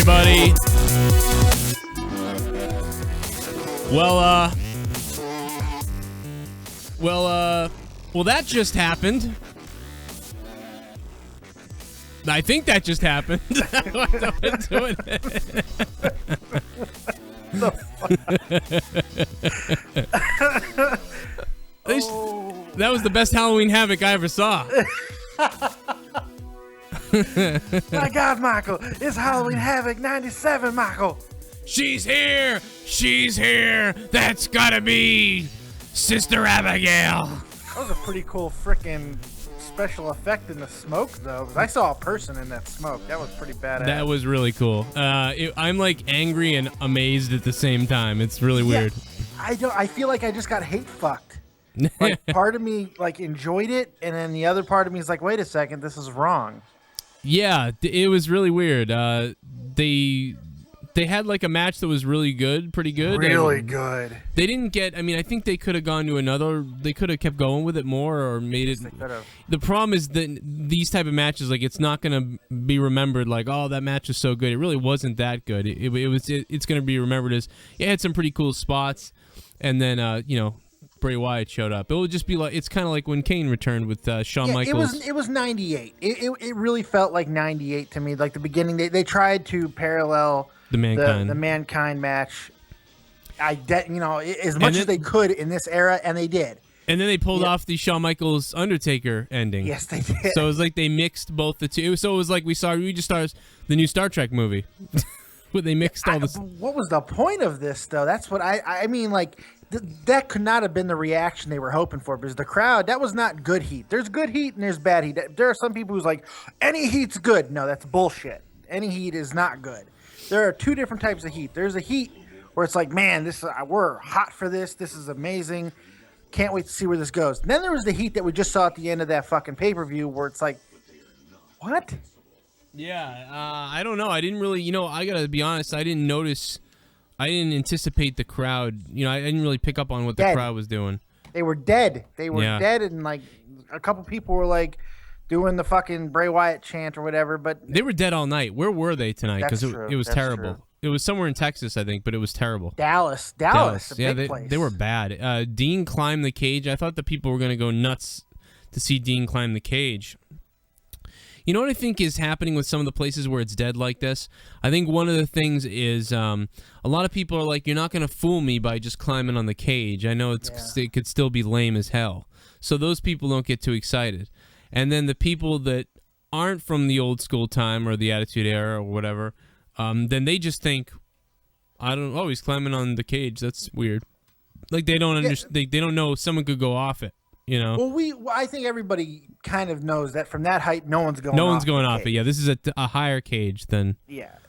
everybody. Well, that just happened. I think that just happened. That was the best Halloween Havoc I ever saw. My God, Michael, it's Halloween Havoc 97, Michael. She's here. She's here. That's gotta be Sister Abigail. That was a pretty cool freaking special effect in the smoke, though. 'Cause I saw a person in that smoke. That was pretty badass. That was really cool. I'm like angry and amazed at the same time. It's really weird. I feel like I just got hate fucked. Like, part of me like enjoyed it, and then the other part of me is like, wait a second, this is wrong. Yeah, it was really weird. They had like a match that was really good, pretty good. Really good. They didn't get. I mean, I think they could have gone to another. They could have kept going with it more, or made it. The problem is that these type of matches, like, it's not gonna be remembered like, oh, that match is so good. It really wasn't that good. It's gonna be remembered as, yeah, it had some pretty cool spots, and then Bray Wyatt showed up. It will just be like, it's kind of like when Kane returned with Shawn Michaels. It was 98. It really felt like 98 to me. Like the beginning, they tried to parallel the Mankind match. As much as they could in this era, and they did. And then they pulled off the Shawn Michaels Undertaker ending. Yes, they did. So it was like they mixed both the two. So it was like we just saw the new Star Trek movie. Where they mixed all this. What was the point of this, though? That's what I mean, like, that could not have been the reaction they were hoping for, because the crowd, that was not good heat. There's good heat and there's bad heat. There are some people who's like, any heat's good. No, that's bullshit. Any heat is not good. There are two different types of heat. There's a heat where it's like, man, we're hot for this. This is amazing. Can't wait to see where this goes. And then there was the heat that we just saw at the end of that fucking pay-per-view where it's like, what? Yeah, I don't know. I didn't really, I gotta be honest, I didn't anticipate the crowd. I didn't really pick up on what the crowd was doing. They were dead. They were dead, and like a couple people were like doing the fucking Bray Wyatt chant or whatever, but they were dead all night. Where were they tonight? Because it was terrible. True. It was somewhere in Texas, I think, but it was terrible. Dallas. Yeah, they were bad. Dean climbed the cage. I thought the people were going to go nuts to see Dean climb the cage. You know what I think is happening with some of the places where it's dead like this? I think one of the things is a lot of people are like, you're not going to fool me by just climbing on the cage. I know it could still be lame as hell. So those people don't get too excited. And then the people that aren't from the old school time or the Attitude Era or whatever, then they just think, he's climbing on the cage. That's weird. Like they don't understand. They don't know someone could go off it. Well, I think everybody kind of knows that from that height, no one's going off it. Yeah, this is a higher cage than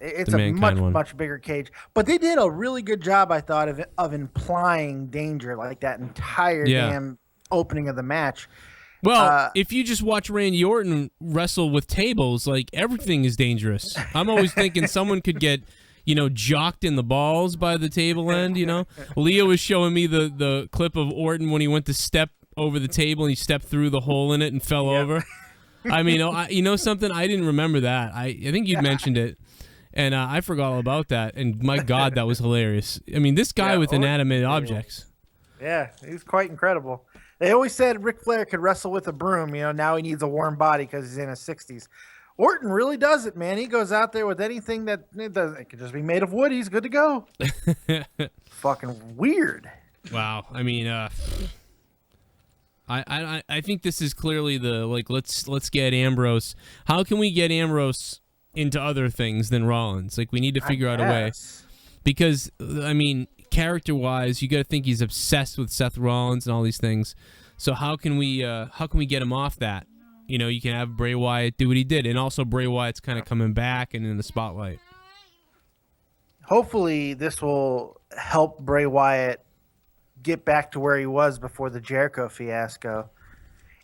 it's a much bigger cage. But they did a really good job, I thought, of implying danger, like that entire damn opening of the match. Well, if you just watch Randy Orton wrestle with tables, like, everything is dangerous. I'm always thinking someone could get, jocked in the balls by the table end. Leo was showing me the clip of Orton when he went to step over the table and he stepped through the hole in it and fell over. I mean, something, I didn't remember that. I think you'd mentioned it, and I forgot all about that. And my God, that was hilarious. I mean, this guy with inanimate objects. Yeah, he's quite incredible. They always said Ric Flair could wrestle with a broom. Now he needs a warm body because he's in his 60s. Orton really does it, man. He goes out there with anything that it could just be made of wood. He's good to go. Fucking weird. Wow. I mean, I think this is clearly the, like, let's get Ambrose. How can we get Ambrose into other things than Rollins? Like, we need to figure out a way. Because, I mean, character-wise, you got to think he's obsessed with Seth Rollins and all these things. So how can we get him off that? You can have Bray Wyatt do what he did, and also Bray Wyatt's kind of coming back and in the spotlight. Hopefully, this will help Bray Wyatt get back to where he was before the Jericho fiasco,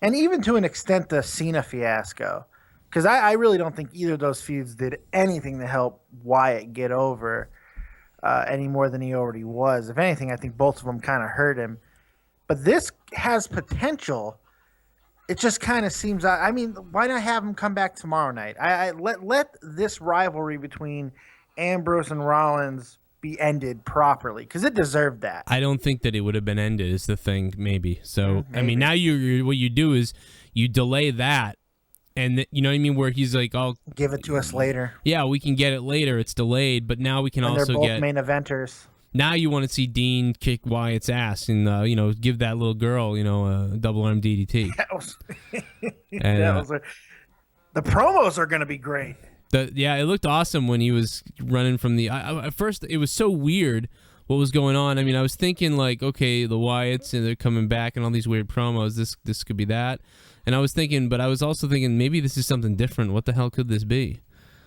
and even to an extent the Cena fiasco, because I really don't think either of those feuds did anything to help Wyatt get over any more than he already was. If anything, I think both of them kind of hurt him. But this has potential. It just kind of seems. I mean, why not have him come back tomorrow night? Let this rivalry between Ambrose and Rollins be ended properly because it deserved that. I don't think that it would have been ended is the thing, maybe. So, Maybe. I mean, now what you do is you delay that, and you know what I mean, where he's like, "Oh, give it to us later." Yeah, we can get it later. It's delayed, but now we can and also they're both get main eventers. Now you want to see Dean kick Wyatt's ass and give that little girl a double arm DDT. The promos are going to be great. It looked awesome when he was running from the. At first, it was so weird what was going on. I mean, I was thinking like, okay, the Wyatts and they're coming back and all these weird promos. This could be that, and I was thinking, but I was also thinking maybe this is something different. What the hell could this be?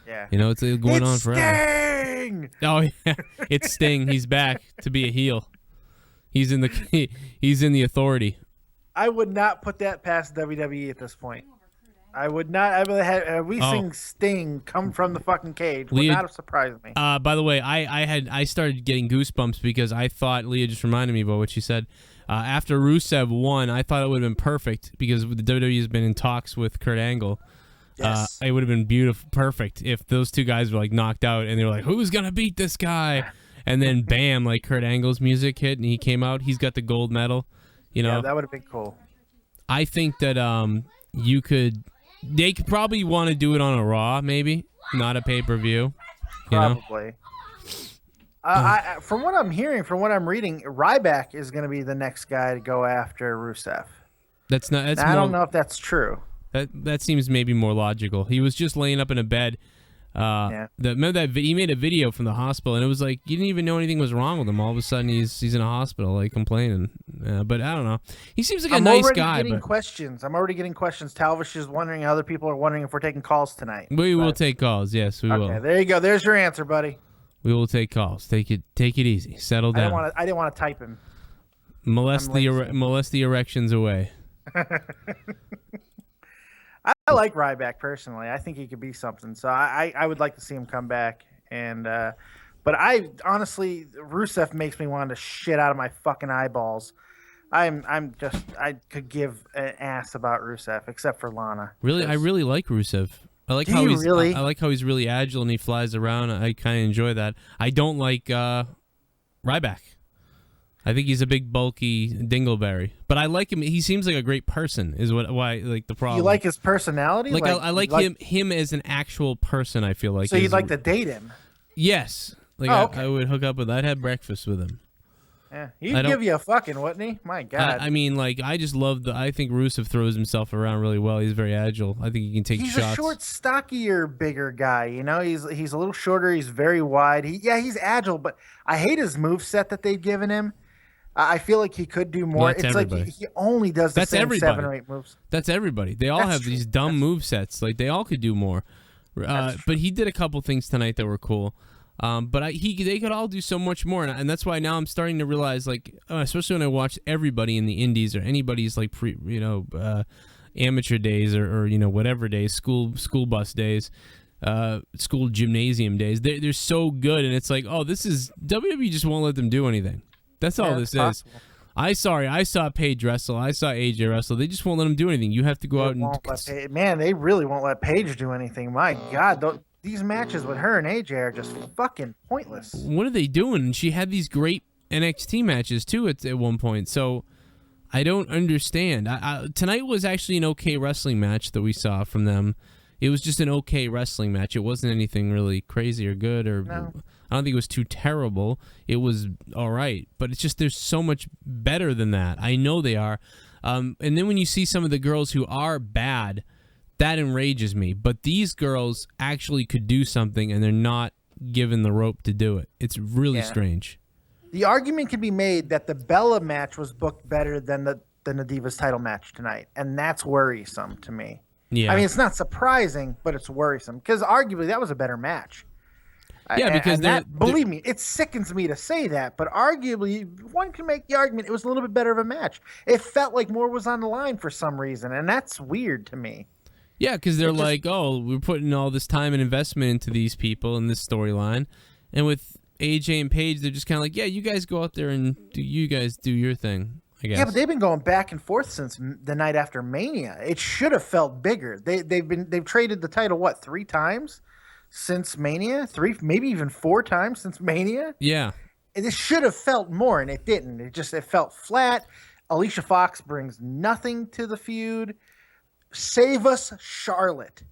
Yeah, it's going on forever. Sting! Oh yeah, it's Sting. He's back to be a heel. He's in the Authority. I would not put that past WWE at this point. I would not. I would have seen Sting come from the fucking cage. Would not have surprised me. By the way, I started getting goosebumps because I thought Leah just reminded me about what she said. After Rusev won, I thought it would have been perfect because the WWE has been in talks with Kurt Angle. Yes. It would have been beautiful, perfect if those two guys were like knocked out and they were like, "Who's gonna beat this guy?" And then bam, like Kurt Angle's music hit and he came out. He's got the gold medal. Yeah, that would have been cool. I think that they could probably want to do it on a Raw, maybe not a pay-per-view. Probably. From what I'm hearing, from what I'm reading, Ryback is going to be the next guy to go after Rusev. I don't know if that's true. That seems maybe more logical. He was just laying up in a bed. Remember that he made a video from the hospital, and it was like you didn't even know anything was wrong with him. All of a sudden, he's in a hospital, like complaining. But I don't know. He seems like a nice guy. I'm already getting questions. Talvish is wondering. Other people are wondering if we're taking calls tonight. We will take calls. Yes, we will. Okay, there you go. There's your answer, buddy. We will take calls. Take it easy. Settle down. I didn't want to type him. Molest the erections away. I like Ryback personally. I think he could be something. So I would like to see him come back. And but I honestly, Rusev makes me want to shit out of my fucking eyeballs. I could give an ass about Rusev except for Lana. Really, I really like Rusev. I like how he's really agile and he flies around. I kind of enjoy that. I don't like Ryback. I think he's a big, bulky dingleberry, but I like him. He seems like a great person. Is why like the problem. You like his personality? Like I like him as an actual person. I feel like. So you'd like to date him? Yes. Like I would hook up with. I'd have breakfast with him. Yeah, he'd give you a fucking, wouldn't he? My God. I mean, like I just love I think Rusev throws himself around really well. He's very agile. I think he can take shots. He's a short, stockier, bigger guy. He's a little shorter. He's very wide. He's agile, but I hate his moveset that they've given him. I feel like he could do more. Well, it's everybody. like he only does the same 7 or 8 moves. That's everybody. They all have these dumb movesets. Like they all could do more. But he did a couple things tonight that were cool. But they could all do so much more, and that's why now I'm starting to realize, like, especially when I watch everybody in the indies or anybody's like amateur days or whatever days, school bus days, school gymnasium days. They're so good, and it's like, oh, this is WWE just won't let them do anything. That's all this is. I saw Paige wrestle. I saw AJ wrestle. They just won't let them do anything. You have to go out and they really won't let Paige do anything. My God, these matches with her and AJ are just fucking pointless. What are they doing? And she had these great NXT matches too at one point. So I don't understand. Tonight was actually an okay wrestling match that we saw from them. It was just an okay wrestling match. It wasn't anything really crazy or good no. I don't think it was too terrible. It was all right, but it's just there's so much better than that. I know they are. And then when you see some of the girls who are bad, that enrages me. But these girls actually could do something, and they're not given the rope to do it. It's really strange. The argument can be made that the Bella match was booked better than the Divas title match tonight, and that's worrisome to me. Yeah. I mean, it's not surprising, but it's worrisome because arguably that was a better match. Yeah, because believe me, it sickens me to say that, but arguably one can make the argument it was a little bit better of a match. It felt like more was on the line for some reason, and that's weird to me. Yeah, because they're like, oh, we're putting all this time and investment into these people in this storyline, and with AJ and Paige, they're just kind of like, yeah, you guys go out there and you guys do your thing. I guess. Yeah, but they've been going back and forth since the night after Mania. It should have felt bigger. They've traded the title 3 times. since Mania, 3, maybe even 4 times since Mania. Yeah. And it should have felt more, and it didn't. It felt flat. Alicia Fox brings nothing to the feud. Save us, Charlotte.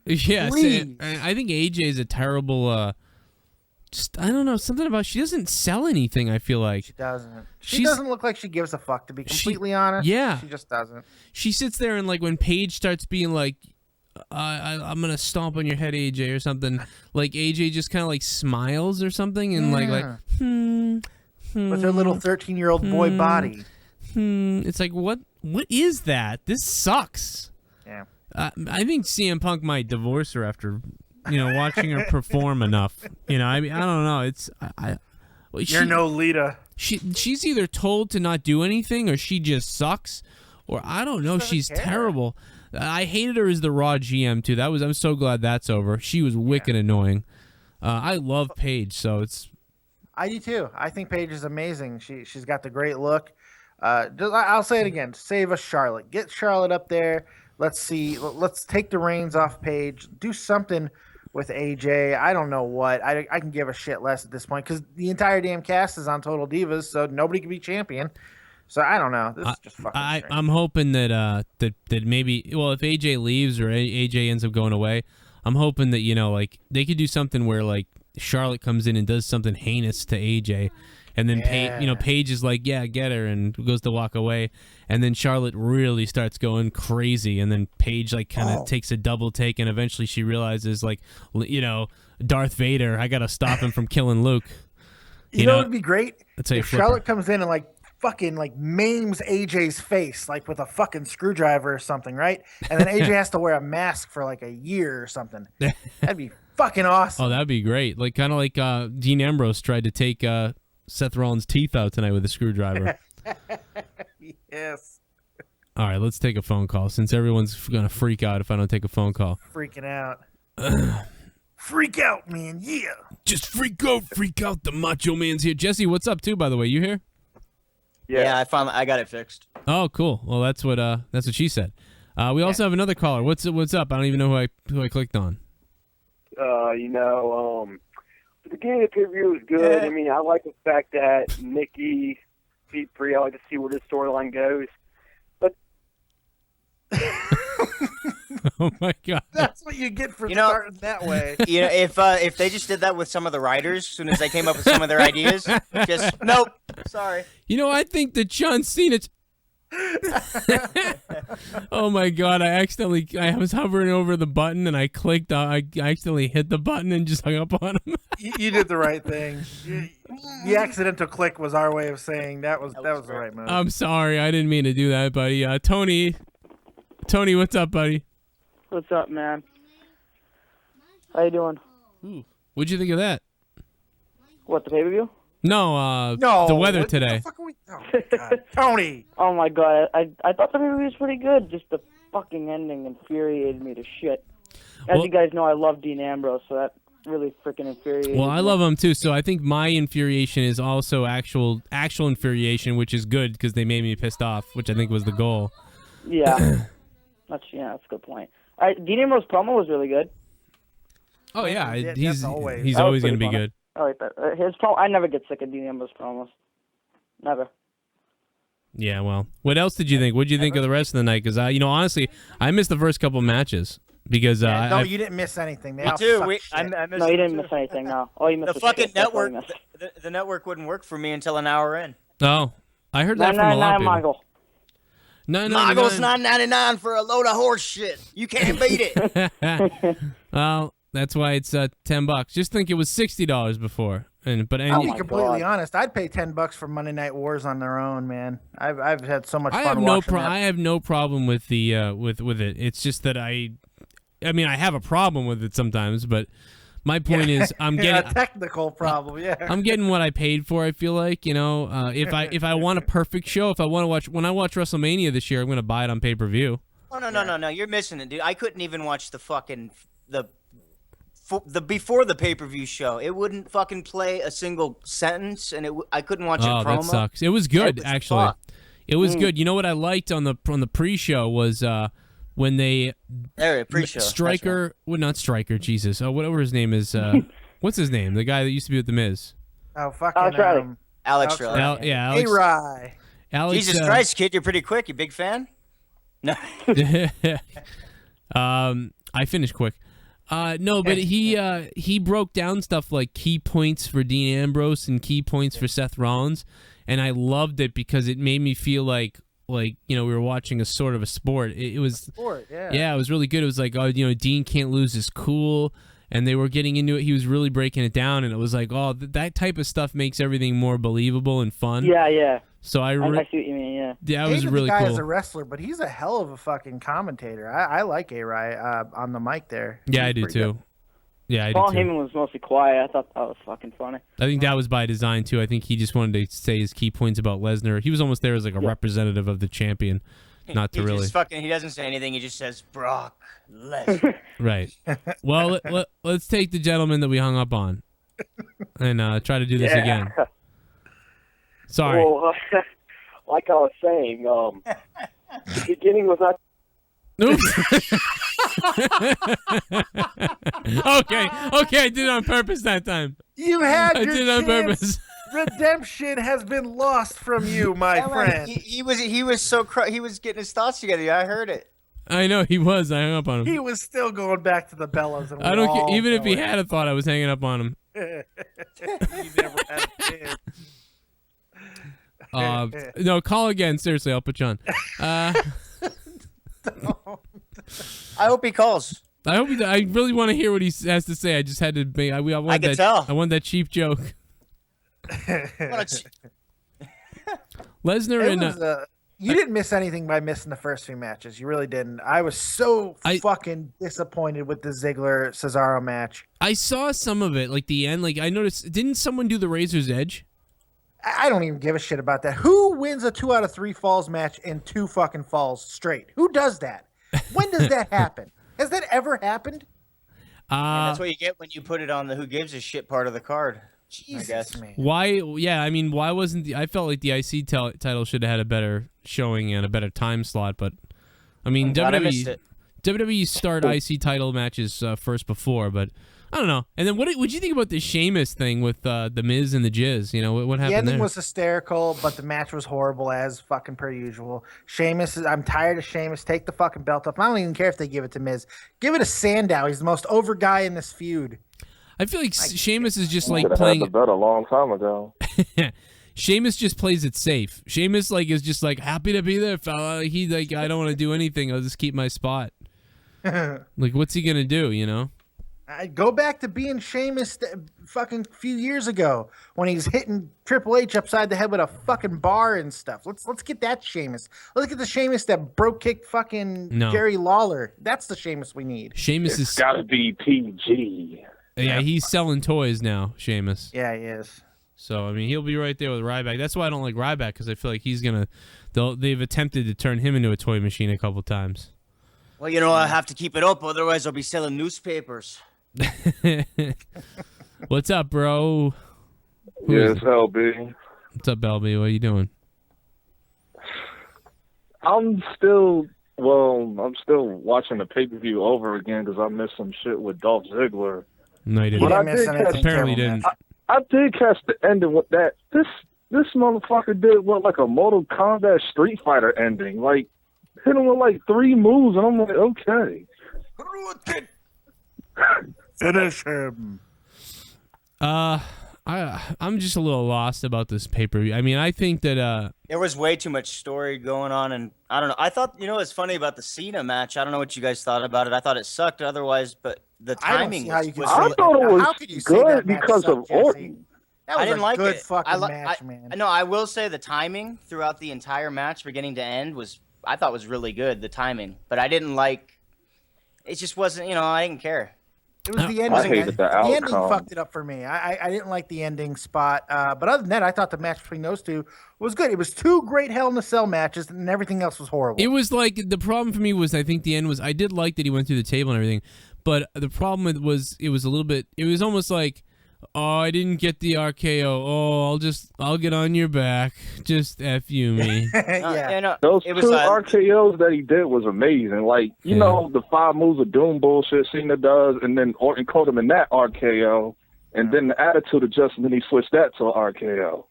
Yes, Please. I think AJ is a terrible. Just I don't know, something about she doesn't sell anything. I feel like She doesn't. She doesn't look like she gives a fuck. To be completely honest, yeah, she just doesn't. She sits there and like when Paige starts being like, I'm gonna stomp on your head, AJ, or something. Like AJ just kind of like smiles or something, and like with her little 13-year-old boy body. It's like what is that? This sucks. Yeah. I think CM Punk might divorce her after, watching her perform enough. I mean, I don't know. It's You're no Lita. She's either told to not do anything, or she just sucks, or I don't know. She's terrible. I hated her as the Raw GM too. I'm so glad that's over. She was wicked annoying. I love Paige, so it's. I do too. I think Paige is amazing. She's got the great look. I'll say it again. Save us, Charlotte. Get Charlotte up there. Let's see. Let's take the reins off Paige. Do something with AJ. I don't know what. I can give a shit less at this point because the entire damn cast is on Total Divas, so nobody can be champion. So I don't know. This is just fucking strange. I'm hoping that that maybe if AJ leaves or AJ ends up going away, I'm hoping that like they could do something where like Charlotte comes in and does something heinous to AJ. And then Paige is like, yeah, get her, and goes to walk away. And then Charlotte really starts going crazy. And then Paige like kind of takes a double take, and eventually she realizes like, Darth Vader, I gotta stop him from killing Luke. You know what would be great? If Charlotte comes in and like fucking like maims AJ's face like with a fucking screwdriver or something, right? And then AJ has to wear a mask for like a year or something. That'd be fucking awesome. Oh, that'd be great. Like kind of like Dean Ambrose tried to take Seth Rollins' teeth out tonight with a screwdriver. Yes. All right, let's take a phone call since everyone's going to freak out if I don't take a phone call. Freaking out. Freak out, man. Yeah. Just freak out. The Macho Man's here. Jesse, what's up, too, by the way? You here? Yeah, I got it fixed. Oh, cool. Well, that's what she said. We also have another caller. What's up? I don't even know who I clicked on. The beginning of the pay-per-view was good. I mean, I like the fact that Nikki beat Brie. I like to see where this storyline goes. But oh my God, that's what you get for starting that way. If they just did that with some of the writers, as soon as they came up with some of their ideas, just nope. Sorry. I think that John Cena. Oh my God! I was hovering over the button and I clicked. I accidentally hit the button and just hung up on him. You did the right thing. The accidental click was our way of saying that was the right move. I'm sorry, I didn't mean to do that, buddy. Tony, what's up, buddy? What's up, man? How you doing? What'd you think of that? What, the pay-per-view? No, the weather today. The fuck are we? Oh my God. Tony. Oh my God, I thought the pay-per-view was pretty good. Just the fucking ending infuriated me to shit. As you guys know, I love Dean Ambrose, so that really freaking infuriated me. Well, I love him too, so I think my infuriation is also actual infuriation, which is good because they made me pissed off, which I think was the goal. Yeah, that's a good point. Dean Ambrose promo was really good. Oh yeah, he's always going to be good. I like that. His promo, I never get sick of Dean Ambrose promos. Never. Yeah, well, what else did you think? What did you think of the rest of the night? Because honestly, I missed the first couple matches because no, you didn't miss anything. Me too. I missed no, you didn't miss anything. No, you missed the fucking network. The network wouldn't work for me until an hour in. Oh, I heard that from a lot of people. Moggle's $9.99 for a load of horse shit. You can't beat it. Well, that's why it's $10. Just think it was $60 before. I'll be completely honest. I'd pay $10 for Monday Night Wars on their own, man. I've had so much fun watching that. I have no problem with the with it. It's just that I have a problem with it sometimes, but my point is I'm getting a technical problem. Yeah, I'm getting what I paid for. I feel like if I want a perfect show, if I want to watch when I watch WrestleMania this year, I'm going to buy it on pay-per-view. Oh no! You're missing it, dude. I couldn't even watch the before the pay-per-view show. It wouldn't fucking play a single sentence, and I couldn't watch a promo. Oh, that sucks. It was good, actually. It was good. You know what I liked on the pre-show was when they pre-show. Striker, well, not Striker, Jesus, whatever his name is. What's his name? The guy that used to be with the Miz. Oh, fucking Alex Riley. Yeah, Alex. A-Rye. Alex, Jesus Christ, kid, you're pretty quick. You big fan? No. I finished quick. No, but he broke down stuff like key points for Dean Ambrose and key points for Seth Rollins, and I loved it because it made me feel like we were watching a sort of a sport. It was sport, yeah. Yeah, it was really good. It was like, Dean can't lose his cool, and they were getting into it. He was really breaking it down, and it was like, that type of stuff makes everything more believable and fun. Yeah. So I see what you mean. Yeah. Yeah, it was really the guy cool. as a wrestler, but he's a hell of a fucking commentator. I like A-Rye on the mic there. Yeah, I do too. Good. Yeah, I Paul do too. Heyman was mostly quiet. I thought that was fucking funny. I think that was by design too. I think he just wanted to say his key points about Lesnar. He was almost there as like a representative of the champion, not to really. He doesn't say anything. He just says Brock Lesnar. Right. Well, let's take the gentleman that we hung up on, and try to do this again. Sorry. Well, like I was saying, the beginning was not. Oops. Okay, I did it on purpose that time. You had I your did it on chance. purpose. Redemption has been lost from you, my friend. He was he was getting his thoughts together. I heard it. I know he was. I hung up on him. He was still going back to the Bellas. And I don't care. Even if he had a thought, I was hanging up on him. He never had a chance. No, call again. Seriously, I'll put you on. I hope he calls. I hope he. I really want to hear what he has to say. I just had to make. I want can tell. I want that cheap joke. Lesnar and you didn't miss anything by missing the first few matches. You really didn't. I was so fucking disappointed with the Ziggler Cesaro match. I saw some of it, like the end. Like I noticed, didn't someone do the Razor's Edge? I don't even give a shit about that. Who wins a 2 out of 3 falls match in 2 fucking falls straight? Who does that? When does that happen? Has that ever happened? That's what you get when you put it on the who gives a shit part of the card. Jesus, I guess. man. Why? Yeah, I mean, why wasn't I felt like the IC title should have had a better showing and a better time slot, but I mean, WWE start IC title matches first before, but I don't know. And then what did you think about the Sheamus thing with the Miz and the Jizz? You know, what happened there? The ending was hysterical, but the match was horrible as fucking per usual. I'm tired of Sheamus. Take the fucking belt off. I don't even care if they give it to Miz. Give it to Sandow. He's the most over guy in this feud. I feel like Sheamus is just like playing the bet a long time ago. Sheamus just plays it safe. Sheamus is just like happy to be there, fella. He I don't want to do anything. I'll just keep my spot. Like what's he gonna do? You know? Go back to being Sheamus fucking few years ago when he's hitting Triple H upside the head with a fucking bar and stuff. Let's get that Sheamus. Let's get the Sheamus that broke kicked fucking Jerry Lawler. That's the Sheamus we need. Sheamus It's gotta be PG. Yeah, he's selling toys now, Sheamus. Yeah, he is. So I mean, he'll be right there with Ryback. That's why I don't like Ryback, because I feel like he's gonna. They've attempted to turn him into a toy machine a couple times. Well, I have to keep it up, otherwise I'll be selling newspapers. What's up, bro? Yes, LB. What's up, LB? What are you doing? I'm still watching the pay-per-view over again because I missed some shit with Dolph Ziggler. No, you didn't. Apparently didn't. I did catch the ending with that. This motherfucker did like a Mortal Kombat Street Fighter ending. Like, hit him with like 3 moves, and I'm like, okay. Finish him. I'm just a little lost about this pay-per-view. I mean, I think that there was way too much story going on, and I don't know. I thought, what's funny about the Cena match? I don't know what you guys thought about it. I thought it sucked otherwise, but the timing I thought it was good because of Orton. I didn't like good it. Fucking match, man. No, I will say the timing throughout the entire match, beginning to end, I thought was really good. The timing, but I didn't like. It just wasn't. I didn't care. It was the ending. I hated the outcome. The ending fucked it up for me. I didn't like the ending spot. But other than that, I thought the match between those two was good. It was 2 great Hell in a Cell matches, and everything else was horrible. It was like the problem for me was I think the end was I did like that he went through the table and everything, but the problem was it was a little bit. It was almost like Oh, I didn't get the RKO. Oh, I'll get on your back. Just F you me. Yeah. Those two RKOs that he did was amazing. Like, you know, the 5 moves of doom bullshit Cena does, and then Orton caught him in that RKO, and then the attitude adjustment, he switched that to an RKO.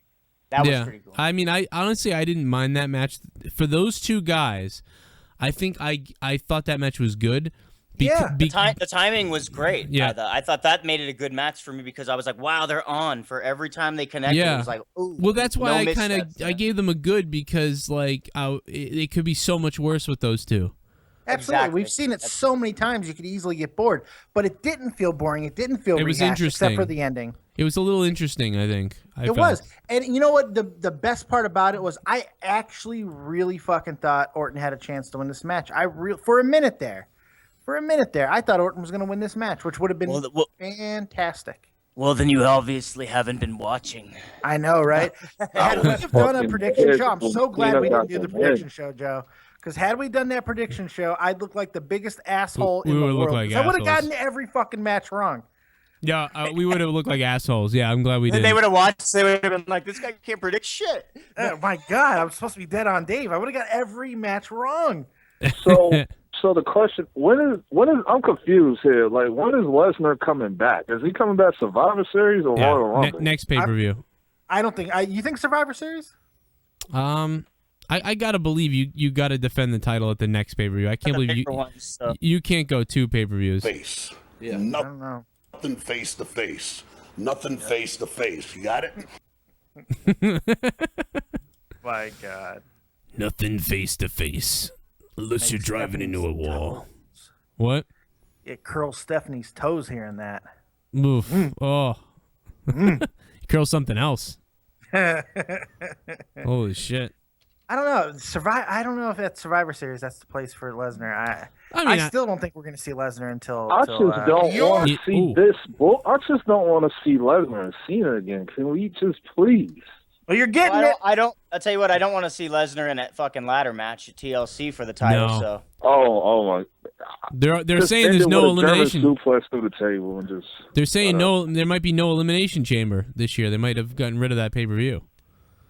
That was pretty cool. I mean, I honestly didn't mind that match. For those two guys, I think I thought that match was good. The timing was great. Yeah. I thought that made it a good match for me because I was like, wow, they're on for every time they connected. Yeah. It was like, ooh. Well, that's why no I gave them a good because like it could be so much worse with those two. Absolutely. Exactly. We've seen it so many times you could easily get bored, but it didn't feel boring. It didn't feel was rehashed, interesting. except for the ending. It was a little interesting, I think. It was. And you know what? The best part about it was I actually really fucking thought Orton had a chance to win this match. For a minute there, I thought Orton was going to win this match, which would have been fantastic. Well, then you obviously haven't been watching. I know, right? Had we have done a prediction show, I'm so glad we didn't do the prediction show, Joe. Because had we done that prediction show, I'd look like the biggest asshole in the world. Like I would have gotten every fucking match wrong. Yeah, we would have looked like assholes. Yeah, I'm glad we did. They would have watched. They would have been like, "This guy can't predict shit." Oh my God, I'm supposed to be dead on Dave. I would have got every match wrong. So the question, when is I'm confused here. Like, when is Lesnar coming back? Is he coming back Survivor Series or Royal Rumble? Next pay-per-view. I don't think. You think Survivor Series? I gotta believe you gotta defend the title at the next pay-per-view. I can't believe you can't go 2 pay-per-views. Face. Yeah. I don't know. Nothing face to face. Nothing face to face. You got it? My God. Nothing face to face. Unless you're driving into a wall. What? It curls Stephanie's toes hearing that. Oof. Oh. Curl something else. Holy shit. I don't know. I don't know if that's Survivor Series. That's the place for Lesnar. I still don't think we're going to see Lesnar until. I just don't want to see this. I just don't want to see Lesnar and Cena again. Can we just please? Well, you're getting it. I'll tell you what. I don't want to see Lesnar in that fucking ladder match at TLC for the title. No. So. Oh my. They're saying there's no elimination. Suplex through the table and just. They're saying there might be no elimination chamber this year. They might have gotten rid of that pay-per-view.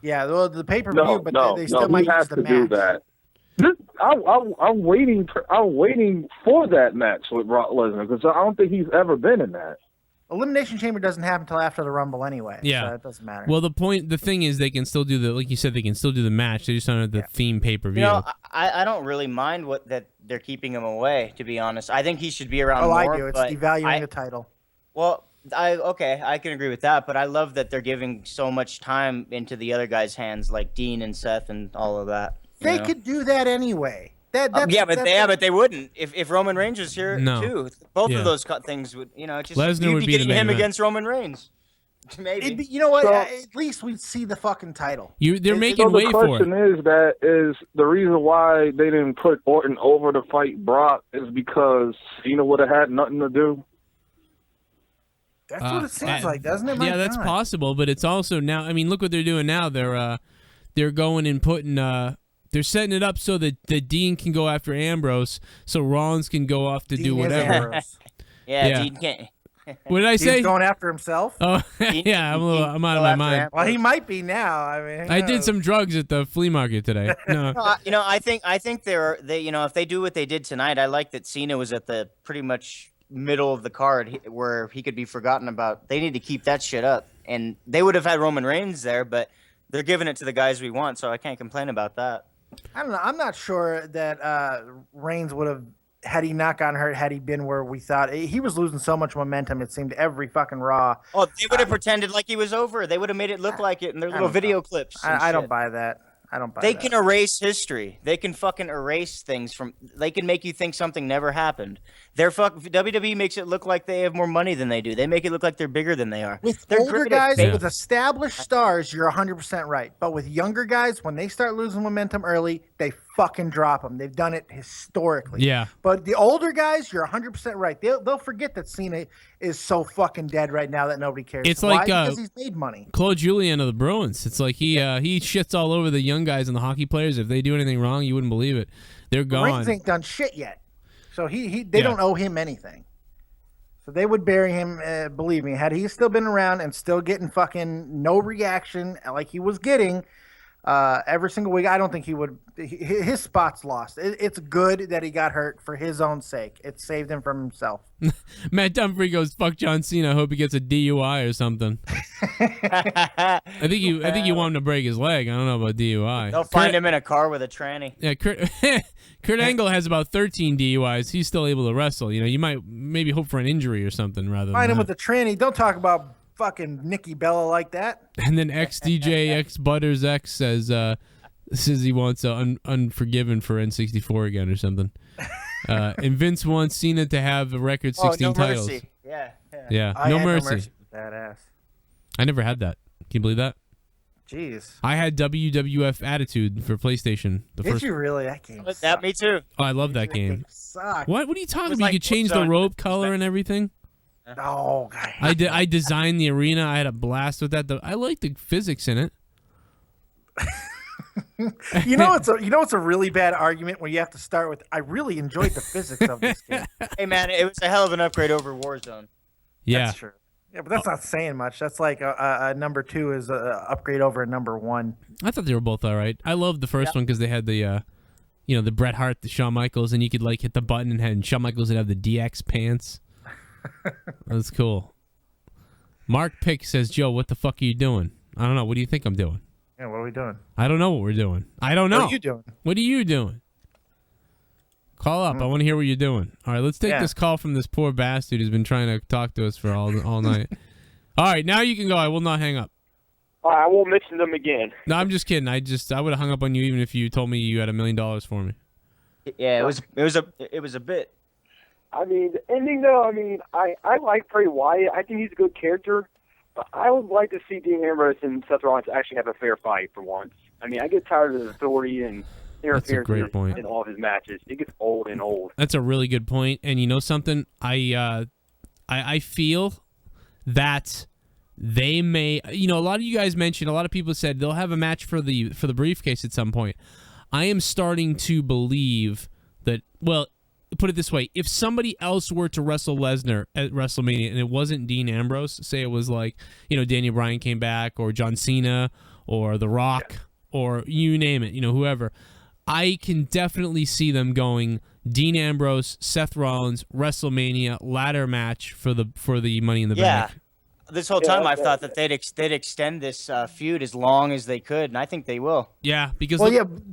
Yeah, well, the pay-per-view, but they still might use the match. Do that. I'm waiting for that match with Brock Lesnar because I don't think he's ever been in that. Elimination Chamber doesn't happen until after the Rumble anyway. Yeah, so it doesn't matter. Well, the thing is, they can still do like you said, they can still do the match. They just don't have the theme pay-per-view. You know, I don't really mind that they're keeping him away. To be honest, I think he should be around more. I do. It's devaluing the title. Well. I can agree with that, but I love that they're giving so much time into the other guys' hands, like Dean and Seth and all of that. They could do that anyway. But they wouldn't. If Roman Reigns was here too, both of those things would, just Lesnar would be getting him against Roman Reigns. Maybe. You know what? At least we'd see the fucking title. They're making way for it. The question is the reason why they didn't put Orton over to fight Brock is because Cena would have had nothing to do. That's what it seems like, doesn't it? That's possible, but it's also now. I mean, look what they're doing now. They're going and putting. They're setting it up so that Dean can go after Ambrose, so Rollins can go off to do whatever. Yeah, Dean can't. What did I say? He's going after himself. Oh, yeah, I'm out of my mind. Well, he might be now. I mean, I did some drugs at the flea market today. No, I think they if they do what they did tonight, I like that Cena was at the pretty much middle of the card where he could be forgotten about. They need to keep that shit up, and they would have had Roman Reigns there, but they're giving it to the guys we want, so I can't complain about that. I don't know. I'm not sure that Reigns would have, had he not gotten hurt, had he been where we thought. He was losing so much momentum, it seemed, every fucking Raw. Oh, they would have pretended like he was over. They would have made it look like it in their little video clips. I don't buy that. They can erase history. They can fucking erase things from. They can make you think something never happened. WWE makes it look like they have more money than they do. They make it look like they're bigger than they are. With older guys, with established stars, you're 100% right. But with younger guys, when they start losing momentum early, they fucking drop them. They've done it historically. Yeah. But the older guys, you're 100% right. They'll forget that Cena is so fucking dead right now that nobody cares. It's Why? like Because he's made money. Claude Julien of the Bruins. It's like he shits all over the young guys and the hockey players. If they do anything wrong, you wouldn't believe it. They're gone. Reigns ain't done shit yet. So they don't owe him anything. So they would bury him. Believe me, had he still been around and still getting fucking no reaction like he was getting every single week, I don't think he would. His spot's lost. It's good that he got hurt for his own sake. It saved him from himself. Matt Dunphy goes, "Fuck John Cena. I hope he gets a DUI or something." I think you want him to break his leg. I don't know about DUI. They'll find him in a car with a tranny. Yeah, Kurt Angle has about 13 DUIs. He's still able to wrestle. You know, you might maybe hope for an injury or something rather than Find him that. with the tranny. Don't talk about fucking Nikki Bella like that. And then XDJ X Butters X says he wants Unforgiven for N64 again or something. And Vince wants Cena to have a record 16 no titles. Mercy. Yeah. Yeah, I no had mercy. Badass. I never had that. Can you believe that? Jeez. I had WWF Attitude for PlayStation. Did you really? That game That sucked. me too. Oh, I love that game. Sucked. What are you talking about? like You could change the what's on- rope color and everything. Oh, God. I designed the arena. I had a blast with that. I like the physics in it. You know it's a really bad argument when you have to start with, I really enjoyed the physics of this game. Hey man, it was a hell of an upgrade over Warzone. Yeah. That's true. Yeah, but that's not saying much. That's like a number 2 is a upgrade over a number 1. I thought they were both all right. I loved the first one because they had the, the Bret Hart, the Shawn Michaels, and you could like hit the button and Shawn Michaels would have the DX pants. That was cool. Mark Pick says, "Joe, what the fuck are you doing?" I don't know. What do you think I'm doing? Yeah, what are we doing? I don't know what we're doing. I don't know. What are you doing? What are you doing? Call up. I want to hear what you're doing. All right, let's take this call from this poor bastard who's been trying to talk to us for all night. All right, now you can go. I will not hang up. I won't mention them again. No, I'm just kidding. I would have hung up on you even if you told me you had $1 million for me. Yeah, it was a bit. I mean, the ending, though, I like Bray Wyatt. I think he's a good character. But I would like to see Dean Ambrose and Seth Rollins actually have a fair fight for once. I mean, I get tired of his authority and interference in all of his matches. It gets old and old. That's a really good point. And you know something? I feel that they may, a lot of you guys mentioned, a lot of people said they'll have a match for the briefcase at some point. I am starting to believe that, well, put it this way, if somebody else were to wrestle Lesnar at WrestleMania and it wasn't Dean Ambrose, say it was like, Daniel Bryan came back or John Cena or The Rock or you name it, whoever, I can definitely see them going Dean Ambrose, Seth Rollins, WrestleMania, ladder match for the Money in the Bank. This whole time I've thought that they'd extend this feud as long as they could, and I think they will. Yeah, because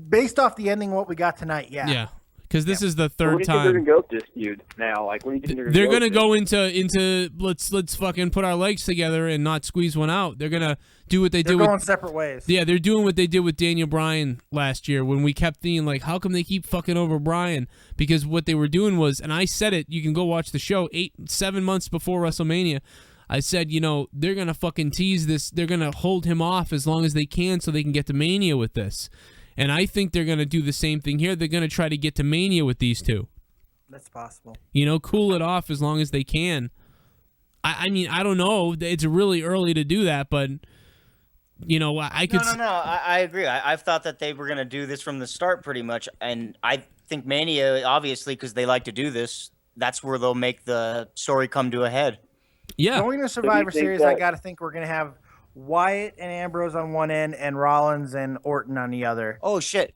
based off the ending, what we got tonight, yeah. Because this is the third What do you think time they're going to go with this feud now? Like, what do you think they're going to go into let's fucking put our legs together and not squeeze one out. They're going to do what they did. They're going separate ways. Yeah, they're doing what they did with Daniel Bryan last year when we kept thinking, like, how come they keep fucking over Bryan? Because what they were doing was, and I said it, you can go watch the show 7 months before WrestleMania. I said, they're going to fucking tease this. They're going to hold him off as long as they can so they can get to Mania with this. And I think they're going to do the same thing here. They're going to try to get to Mania with these two. That's possible. Cool it off as long as they can. I mean, I don't know. It's really early to do that, but, I could... No, I agree. I've thought that they were going to do this from the start pretty much. And I think Mania, obviously, because they like to do this, that's where they'll make the story come to a head. Yeah. Going to Survivor Series, I got to think we're going to have Wyatt and Ambrose on one end and Rollins and Orton on the other. Oh, shit.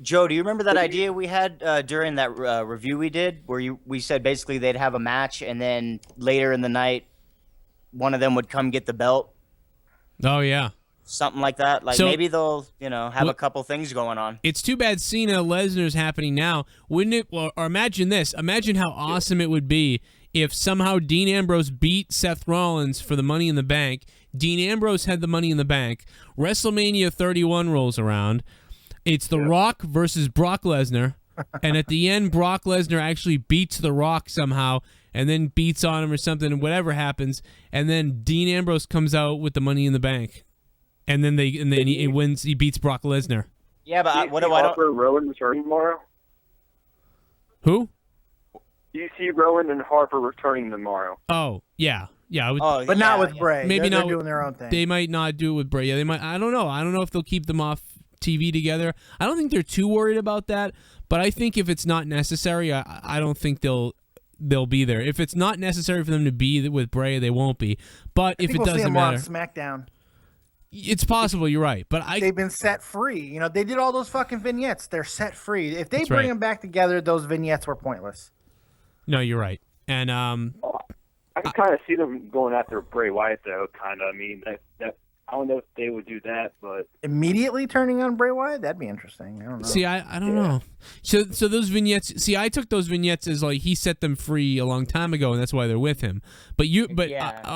Joe, do you remember that idea we had during that review we did where we said basically they'd have a match and then later in the night one of them would come get the belt? Oh, yeah. Something like that. Like, so, maybe they'll, have a couple things going on. It's too bad Cena Lesnar's happening now. Wouldn't it? Or imagine this. Imagine how awesome it would be if somehow Dean Ambrose beat Seth Rollins for the Money in the Bank. Dean Ambrose had the Money in the Bank. WrestleMania 31 rolls around. It's The Rock versus Brock Lesnar. And at the end, Brock Lesnar actually beats The Rock somehow and then beats on him or something, and whatever happens. And then Dean Ambrose comes out with the Money in the Bank. And then he wins. He beats Brock Lesnar. Yeah, but what do I don't... Rowan returning tomorrow? Who? Do you see Rowan and Harper returning tomorrow? Oh, yeah. Yeah, but not with Bray. Maybe they're not doing their own thing. They might not do it with Bray. Yeah, they might. I don't know. I don't know if they'll keep them off TV together. I don't think they're too worried about that. But I think if it's not necessary, I don't think they'll they'll be there. If it's not necessary for them to be with Bray, they won't be. But if it we'll see doesn't them more matter, on SmackDown. It's possible. You're right, but they've been set free. You know, they did all those fucking vignettes. They're set free. If they That's bring right. them back together, those vignettes were pointless. No, you're right. And I can kind of see them going after Bray Wyatt, though. Kind of. I mean, that I don't know if they would do that, but immediately turning on Bray Wyatt, that'd be interesting. I don't know. See, I don't know. So those vignettes. See, I took those vignettes as like he set them free a long time ago, and that's why they're with him. But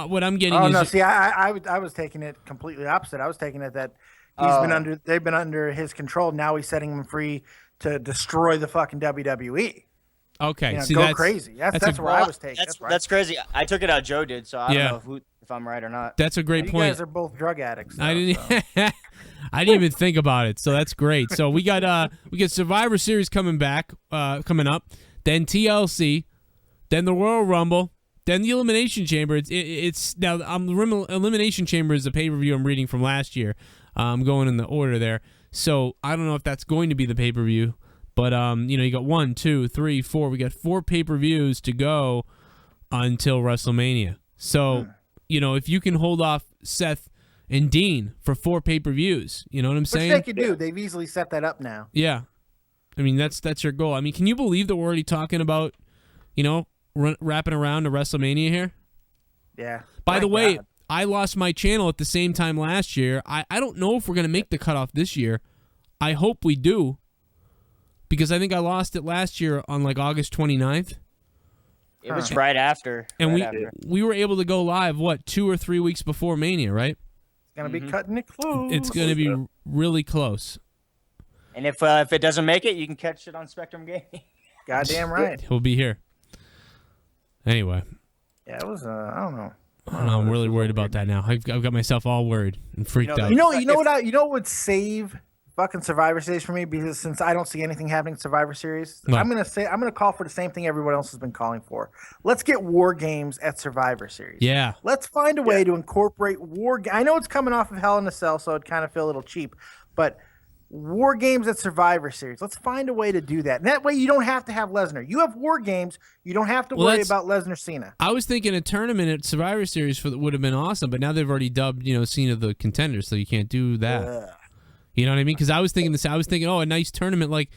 what I'm getting is no. See, I was taking it completely opposite. I was taking it that they've been under his control. Now he's setting them free to destroy the fucking WWE. Okay, you know, see, go that's crazy. That's where I was taking. That's crazy. I took it how Joe did, so I don't know if I'm right or not. That's a great point. You guys are both drug addicts. Though, I didn't even think about it, so that's great. So we got Survivor Series coming up, then TLC, then the Royal Rumble, then the Elimination Chamber. It's now the Elimination Chamber is a pay-per-view I'm reading from last year. I'm going in the order there, so I don't know if that's going to be the pay-per-view. But, you got 1, 2, 3, 4. We got 4 pay-per-views to go until WrestleMania. So, if you can hold off Seth and Dean for 4 pay-per-views, you know what I'm saying? Which they could do. They've easily set that up now. Yeah. I mean, that's your goal. I mean, can you believe that we're already talking about, wrapping around to WrestleMania here? Yeah. By the way, I lost my channel at the same time last year. I don't know if we're going to make the cutoff this year. I hope we do. Because I think I lost it last year on like August 29th. It was right after. And we were able to go live, 2 or 3 weeks before Mania, right? It's going to be cutting it close. It's going to be really close. And if it doesn't make it, you can catch it on Spectrum Gaming. Goddamn right. He'll be here. Anyway. Yeah, it was, I don't know. I'm really worried about that now. I've got myself all worried and freaked out. You know what would save fucking Survivor Series for me, because since I don't see anything happening in Survivor Series, I'm gonna call for the same thing everyone else has been calling for. Let's get War Games at Survivor Series. Yeah. Let's find a way to incorporate I know it's coming off of Hell in a Cell, so it kind of feel a little cheap, but War Games at Survivor Series. Let's find a way to do that. And that way you don't have to have Lesnar. You have War Games. You don't have to worry about Lesnar Cena. I was thinking a tournament at Survivor Series would have been awesome, but now they've already dubbed, Cena the contender, so you can't do that. You know what I mean? Because I was thinking this. I was thinking, a nice tournament like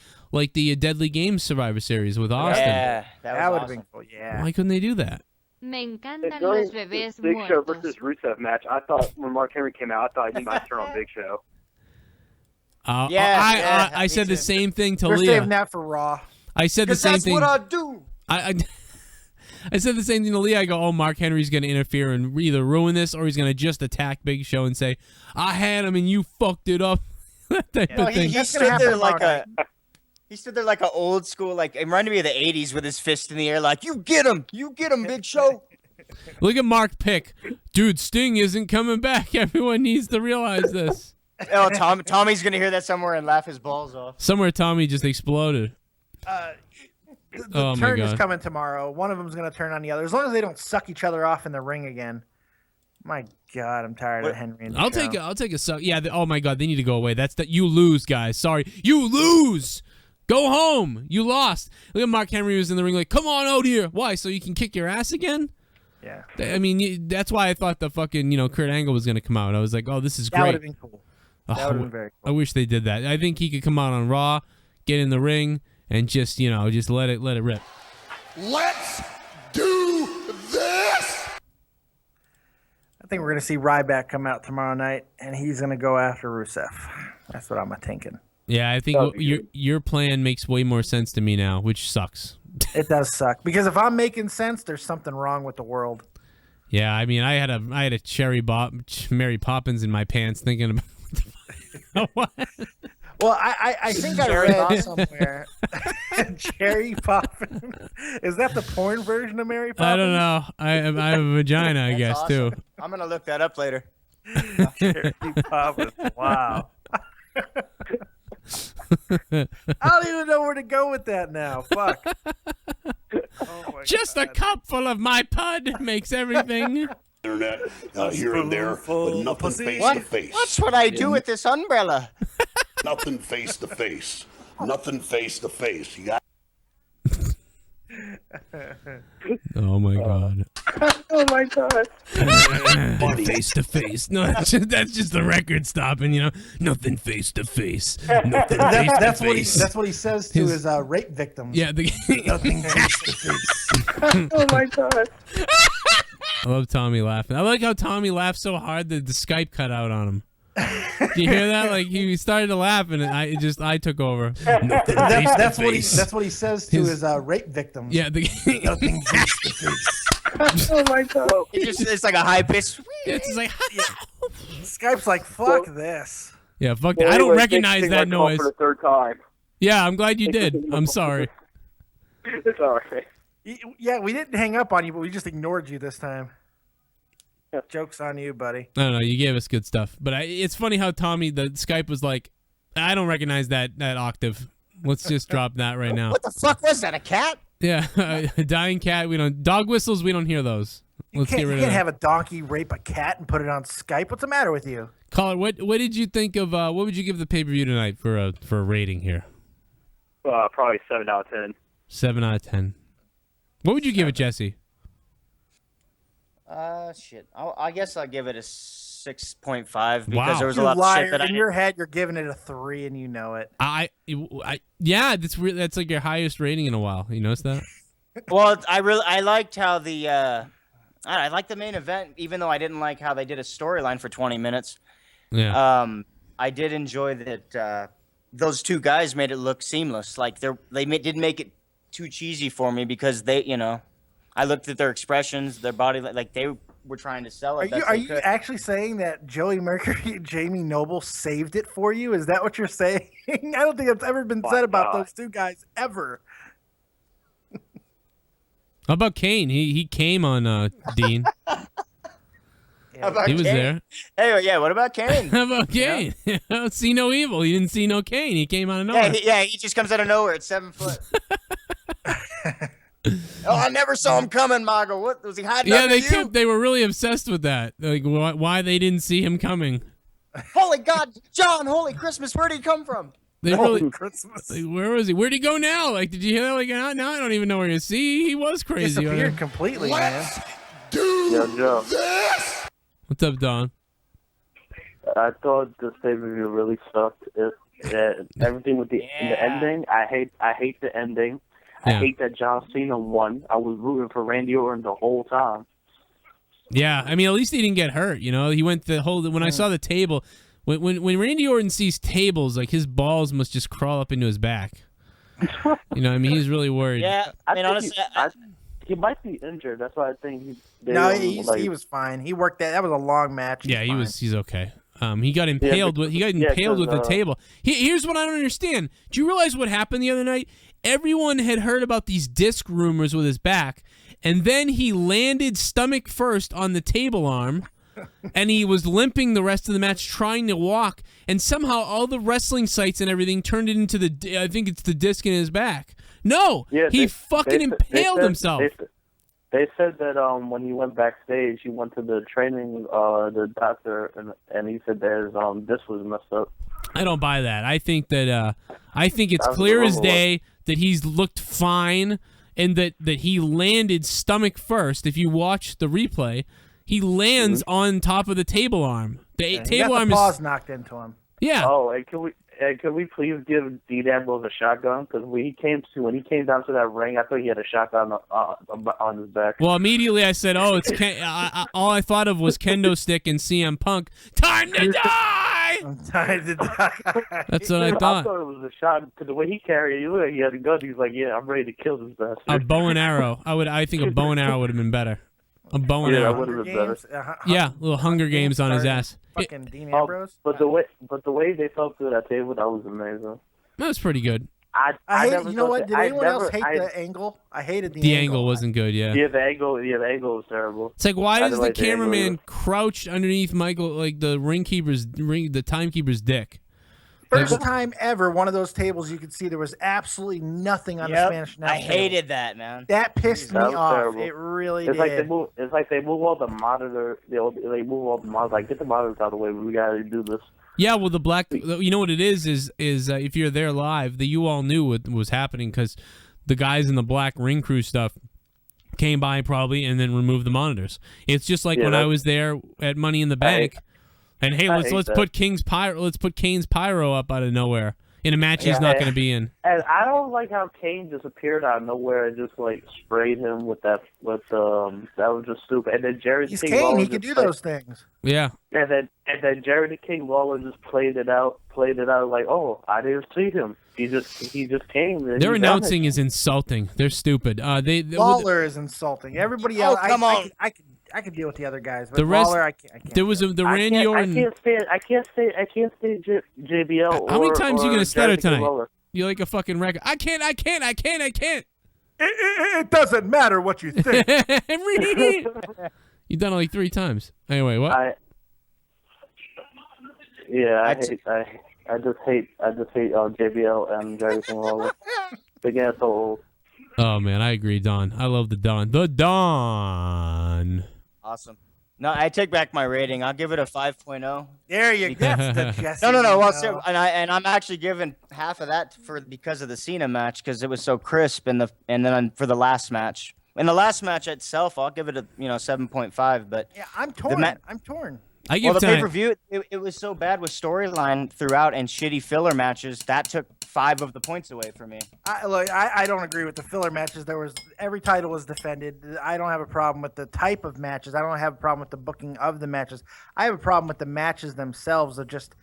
the Deadly Games Survivor Series with Austin. Yeah, that would have been cool. Yeah. Why couldn't they do that? During the Big Show versus Rusev match, I thought when Mark Henry came out, I thought he might turn on Big Show. I said the same thing to We're Leah. saving that for Raw. I said the same thing. That's what I do. I said the same thing to Leah. I go, Mark Henry's going to interfere and either ruin this or he's going to just attack Big Show and say, I had him and you fucked it up. That type of thing. He stood there like a old school, like it reminded me of the '80s with his fist in the air, like you get him, Big Show. Look at Mark Pick, dude. Sting isn't coming back. Everyone needs to realize this. Tommy's gonna hear that somewhere and laugh his balls off. Somewhere Tommy just exploded. The turn is coming tomorrow. One of them's gonna turn on the other, as long as they don't suck each other off in the ring again. My God, I'm tired of Henry. And I'll take a suck. Yeah. Oh my God, they need to go away. That's that. You lose, guys. Sorry, you lose. Go home. You lost. Look at Mark Henry was in the ring like, come on out here. Why? So you can kick your ass again? Yeah. I mean, that's why I thought the fucking Kurt Angle was gonna come out. I was like, this is great. That would have been cool. That would have been very cool. I wish they did that. I think he could come out on Raw, get in the ring, and just let it rip. Let's do this. I think we're going to see Ryback come out tomorrow night, and he's going to go after Rusev. That's what I'm thinking. Yeah, I think your plan makes way more sense to me now, which sucks. It does suck, because if I'm making sense, there's something wrong with the world. Yeah, I mean, I had a Mary Poppins in my pants thinking about what? Well, I think I read somewhere Cherry Poppins. Is that the porn version of Mary Poppins? I don't know. I have a vagina, I guess, awesome. too. I'm gonna look that up later. Cherry Poppins. Wow. I don't even know where to go with that now. Fuck. Just a cup full of my pud makes everything. Internet here and there, but nothing face to face. What's what I do with this umbrella? Nothing face to face. Nothing face to face. You got. Oh my god. Oh my god. Nothing face to face. No, that's just the record stopping. You know, nothing face to face. Nothing face to face. That's what he says to his rape victims. Yeah. Nothing face to face. Oh my god. I love Tommy laughing. I like how Tommy laughed so hard that the Skype cut out on him. Did you hear that? Like he started to laugh, and I took over. That's what he says to his rape victims. Yeah. Nothing face to face. Oh my god. It's like a high pitch. It's just like. Skype's like, fuck this. Yeah, fuck Well, that. I don't anyway, recognize thanks for that taking my call noise. for the third time. Yeah, I'm glad you did. I'm sorry. It's alright. Yeah, we didn't hang up on you, but we just ignored you this time. Joke's on you, buddy. I don't know. You gave us good stuff, but it's funny how Tommy, the Skype was like, I don't recognize that octave. Let's just drop that right now. What the fuck was that? A cat? Yeah, a dying cat. We don't dog whistles. We don't hear those. Let's get rid You of can't that. have a donkey rape a cat and put it on Skype. What's the matter with you? Caller, what did you think of? What would you give the pay-per-view tonight for a rating here? Probably 7 out of 10. 7 out of 10. What would you give it, Jesse? Shit. I guess I'll give it a 6.5 because Wow. there was a You lot liar. of shit that In your head, you're giving it a 3, and you know it. Yeah, that's like your highest rating in a while. You notice that? Well, I liked how I liked the main event, even though I didn't like how they did a storyline for 20 minutes. Yeah. I did enjoy that those two guys made it look seamless. Like didn't make it too cheesy for me because I looked at their expressions, their body, like they were trying to sell it. Are you actually saying that Joey Mercury and Jamie Noble saved it for you? Is that what you're saying? I don't think it's ever been said about those two guys ever. How about Kane? He came on Dean. He was there. Hey, yeah. What about Kane? How about Kane? See no evil. You didn't see no Kane. He came out of nowhere. He just comes out of nowhere at 7 foot. Oh, I never saw him coming, Margo. What was he hiding? Yeah, they were really obsessed with that. Like why they didn't see him coming. Holy God, John! Holy Christmas! Where did he come from? They really. Christmas. Like, where was he? Where'd he go now? Like, did you hear that? Like, now I don't even know where to see. He was crazy. Disappeared completely, man. Do this. What's up, Don? I thought this pay-per-view really sucked. Everything with the ending. I hate the ending. I hate that John Cena won. I was rooting for Randy Orton the whole time. Yeah, I mean, at least he didn't get hurt. You know, he went the whole. When I saw the table, when Randy Orton sees tables, like his balls must just crawl up into his back. You know, I mean, he's really worried. Yeah, I mean, honestly, he might be injured. That's why I think he was fine. He worked that. That was a long match. Yeah, he's okay. He got impaled with the table. Here's what I don't understand. Do you realize what happened the other night? Everyone had heard about these disc rumors with his back, and then he landed stomach first on the table arm, and he was limping the rest of the match trying to walk, and somehow all the wrestling sites and everything turned it into I think it's the disc in his back. No, he fucking impaled himself. They said that when he went backstage, he went to the training, the doctor, and he said that this was messed up. I don't buy that. I think that it's clear as day that he's looked fine and that he landed stomach first. If you watch the replay, he lands on top of the table arm. The table arm paws knocked into him. Yeah. Oh, and can we please give Dean Ambrose a shotgun? Because when he came down to that ring, I thought he had a shotgun on his back. Well, immediately I said, "Oh, it's all I thought of was kendo stick and CM Punk. Time to die." Time to die. That's what I thought. I thought it was a shot because the way he carried it, he had a gun. He's like, "Yeah, I'm ready to kill this bastard." A bow and arrow. I think a bow and arrow would have been better. A bow and arrow. That would have been better. Yeah, little Hunger Games on his ass. Fucking Dean Ambrose. But the way they felt through that table, that was amazing. That was pretty good. I hate. You know what? Did anyone else hate the angle? I hated the angle. The angle wasn't good. Yeah. Yeah, the angle was terrible. It's like, why does the cameraman crouch underneath Michael, like the the timekeeper's dick? First time ever, one of those tables you could see there was absolutely nothing on the Spanish announce I hated that, man. That pissed me off. Terrible. It really did. It's like they move all the monitor. They move all the monitors. Like, get the monitors out of the way. We gotta do this. Yeah, well, you know what it is if you're there live, you all knew what was happening because the guys in the black ring crew stuff came by probably and then removed the monitors. It's just like when I was there at Money in the Bank, and hey, let's put Kane's pyro up out of nowhere in a match he's not going to be in. And I don't like how Kane just appeared out of nowhere and just like sprayed him with that. That was just stupid. And then He's Kane. He can do those things. Yeah. And then Jerry the King Lawler just played it out like, oh, I didn't see him. He just came. Their announcing is insulting. They're stupid. Lawler is insulting. Everybody else. Come on. I could deal with the other guys, but the rest, Lawler, I can't. There was the Randy Orton. I can't say JBL. How many times are you gonna stutter tonight? Lawler. You're like a fucking record. I can't. It doesn't matter what you think. You've done it like 3 times. Anyway, what? I just hate JBL and Jerry King Lawler. Big asshole. Oh man, I agree, Don. I love the Don. The Don. Awesome. No, I take back my rating. I'll give it a 5.0. There you go. That's the Jesse. No. Well, and I'm actually giving half of that because of the Cena match because it was so crisp, and then for the last match. In the last match itself, I'll give it a 7.5. But yeah, I'm torn. I'm torn. The pay-per-view, it was so bad with storyline throughout and shitty filler matches that took 5 of the points away from me. I don't agree with the filler matches. Every title was defended. I don't have a problem with the type of matches. I don't have a problem with the booking of the matches. I have a problem with the matches themselves. Of just,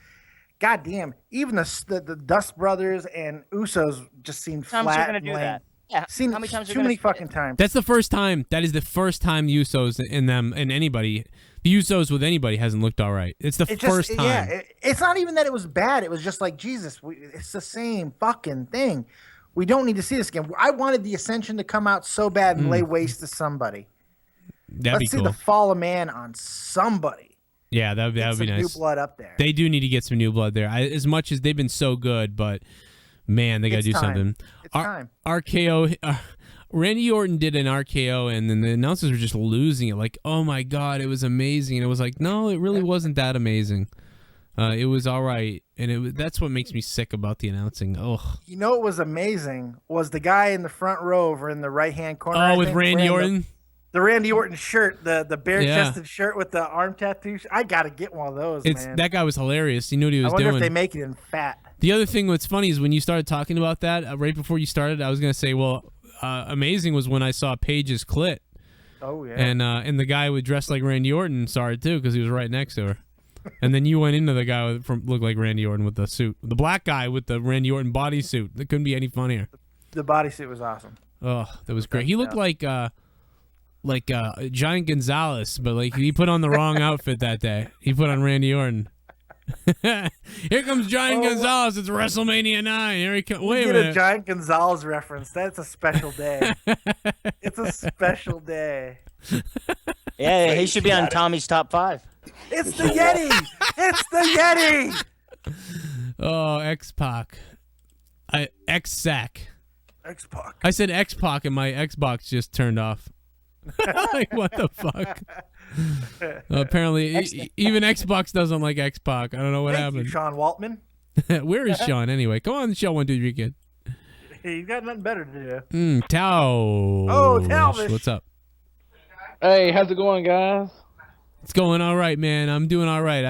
goddamn, even the Dust Brothers and Usos just seemed flat. How many times are you gonna do that? Yeah, how many times? Too many fucking times. That's the first time. That is the first time the Usos and anybody. The Usos with anybody hasn't looked all right. It's the first time. Yeah, it's not even that it was bad. It was just like, Jesus, it's the same fucking thing. We don't need to see this again. I wanted the Ascension to come out so bad and lay waste to somebody. Let's see the fall of man on somebody. Yeah, that would be nice. New blood up there. They do need to get some new blood there. As much as they've been so good, but man, they got to do something. It's time. RKO. Randy Orton did an RKO, and then the announcers were just losing it. Like, oh my god, it was amazing. And it was like, no, it really wasn't that amazing. It was all right, and that's what makes me sick about the announcing. Ugh. You know what was amazing was the guy in the front row over in the right-hand corner. Oh, with Randy Orton? The Randy Orton shirt, the bare-chested shirt with the arm tattoo. I got to get one of those, man. That guy was hilarious. He knew what he was doing. I wonder if they make it in fat. The other thing that's funny is when you started talking about that, right before you started, I was going to say, well, amazing was when I saw Paige's clit. Oh yeah. And the guy would dress like Randy Orton saw it too because he was right next to her. And then you went into the guy looked like Randy Orton with the suit, the black guy with the Randy Orton bodysuit. That couldn't be any funnier. The bodysuit was awesome. Oh, that was great. He looked like Giant Gonzalez, but like he put on the wrong outfit that day. He put on Randy Orton. Here comes Giant Gonzalez. It's WrestleMania 9. Here he comes. Wait a minute. A Giant Gonzalez reference. That's a special day. It's a special day. Yeah, he should be on Tommy's top 5. It's the Yeti. It's the Yeti. Oh, X-Pac. X-Sac. X-Pac. I said X-Pac and my Xbox just turned off. Like, what the fuck? Apparently, even Xbox doesn't like X-Pac. I don't know what happened. You, Sean Waltman. Where is Sean anyway? Come on the show, 1, 2, 3, kid. He's got nothing better to do. Tao. Oh, Talvish. What's up? Hey, how's it going, guys? It's going all right, man. I'm doing all right.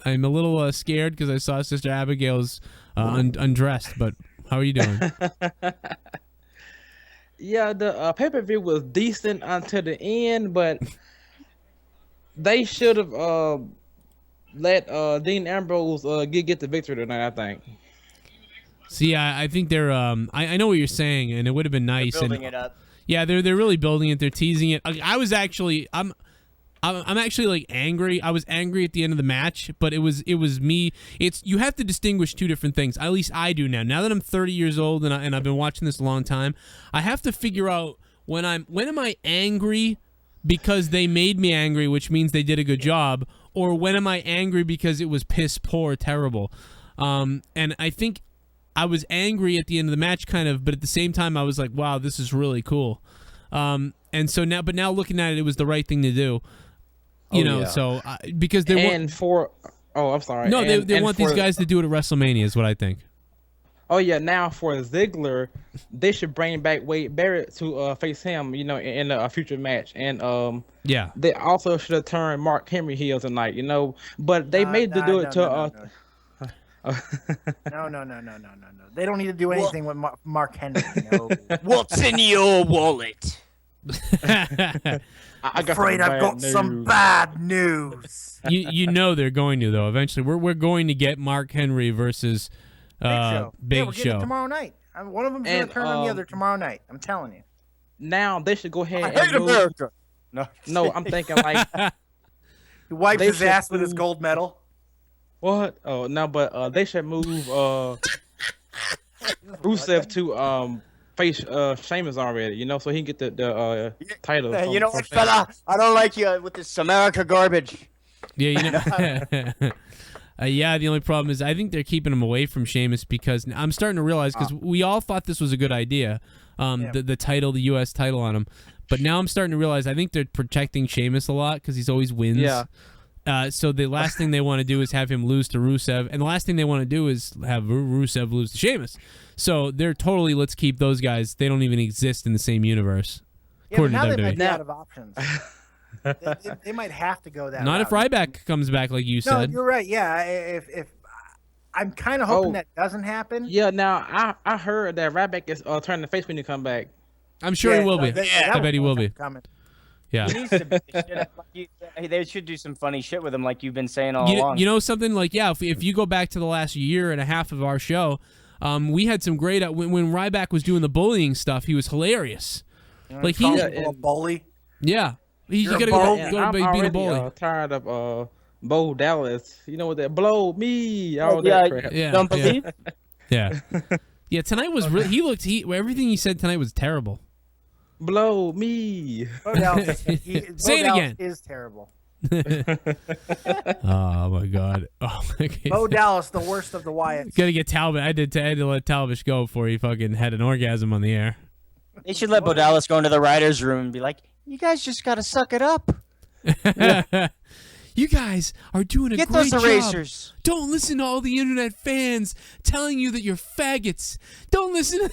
I'm a little scared because I saw Sister Abigail's undressed, but how are you doing? Yeah, the pay-per-view was decent until the end, but they should have let Dean Ambrose get the victory tonight, I think. See, I think they're I know what you're saying, and it would have been nice. They're building it up. Yeah, they're really building it. They're teasing it. I was actually I'm actually like angry. I was angry at the end of the match, but it was me. You have to distinguish 2 different things. At least I do now. Now that I'm 30 years old and I've been watching this a long time, I have to figure out when am I angry because they made me angry, which means they did a good job, or when am I angry because it was piss poor, terrible. And I think I was angry at the end of the match, kind of, but at the same time I was like, wow, this is really cool. And so now looking at it, it was the right thing to do. You know, so because they want I'm sorry. No, they want these guys to do it at WrestleMania, is what I think. Oh yeah, now for Ziggler, they should bring back Wade Barrett to face him, in a future match. And Yeah. they also should have turned Mark Henry heel tonight, But they made to do it to No. They don't need to do anything with Mark Henry. No. What's in your wallet? I'm afraid I've got some bad news. You know they're going to, though. Eventually, we're going to get Mark Henry versus Big Show. Big we're Show getting it tomorrow night. One of them's going to turn on the other tomorrow night. I'm telling you. Now they should go ahead. I hate America. No, I'm thinking like he wipes his ass with his gold medal. What? Oh no, but they should move Rusev to face Sheamus already, so he can get the title. You know what, fella? I don't like you with this America garbage. Yeah, yeah, the only problem is I think they're keeping him away from Sheamus because I'm starting to realize, because we all thought this was a good idea, the title, the U.S. title on him. But now I'm starting to realize I think they're protecting Sheamus a lot because he's always wins. Yeah. So the last thing they want to do is have him lose to Rusev, and the last thing they want to do is have Rusev lose to Sheamus. So they're totally, let's keep those guys. They don't even exist in the same universe. Yeah, but now they might be out of options. they might have to go that Not route. if Ryback comes back, like you No, said. you're right. Yeah, if I'm kind of hoping that doesn't happen. Yeah, now I heard that Ryback is turning face when you come back. I'm sure he will be. I bet he will be. Coming. Yeah. He needs to be they should do some funny shit with him, like you've been saying all along. You know something? Like, yeah, if you go back to the last year and a half of our show, we had some great when Ryback was doing the bullying stuff. He was hilarious. Like he a bully. Yeah, he's You're gotta I'm be a already bully. tired of Bo Dallas. You know what that blow me? Oh, That crap. Yeah, don't believe? Yeah. Yeah, tonight was really. Everything he said tonight was terrible. Blow me. Bo Dallas, Say it Dallas again. is terrible. Oh my god. Oh my god. Bo Dallas, the worst of the Wyatts. Gotta get Talbot. I had to let Talbot go before he fucking had an orgasm on the air. They should let Bo Dallas go into the writer's room and be like, you guys just gotta suck it up. You guys are doing a Get great those erasers. job. Don't listen to all the internet fans telling you that you're faggots. Don't listen to...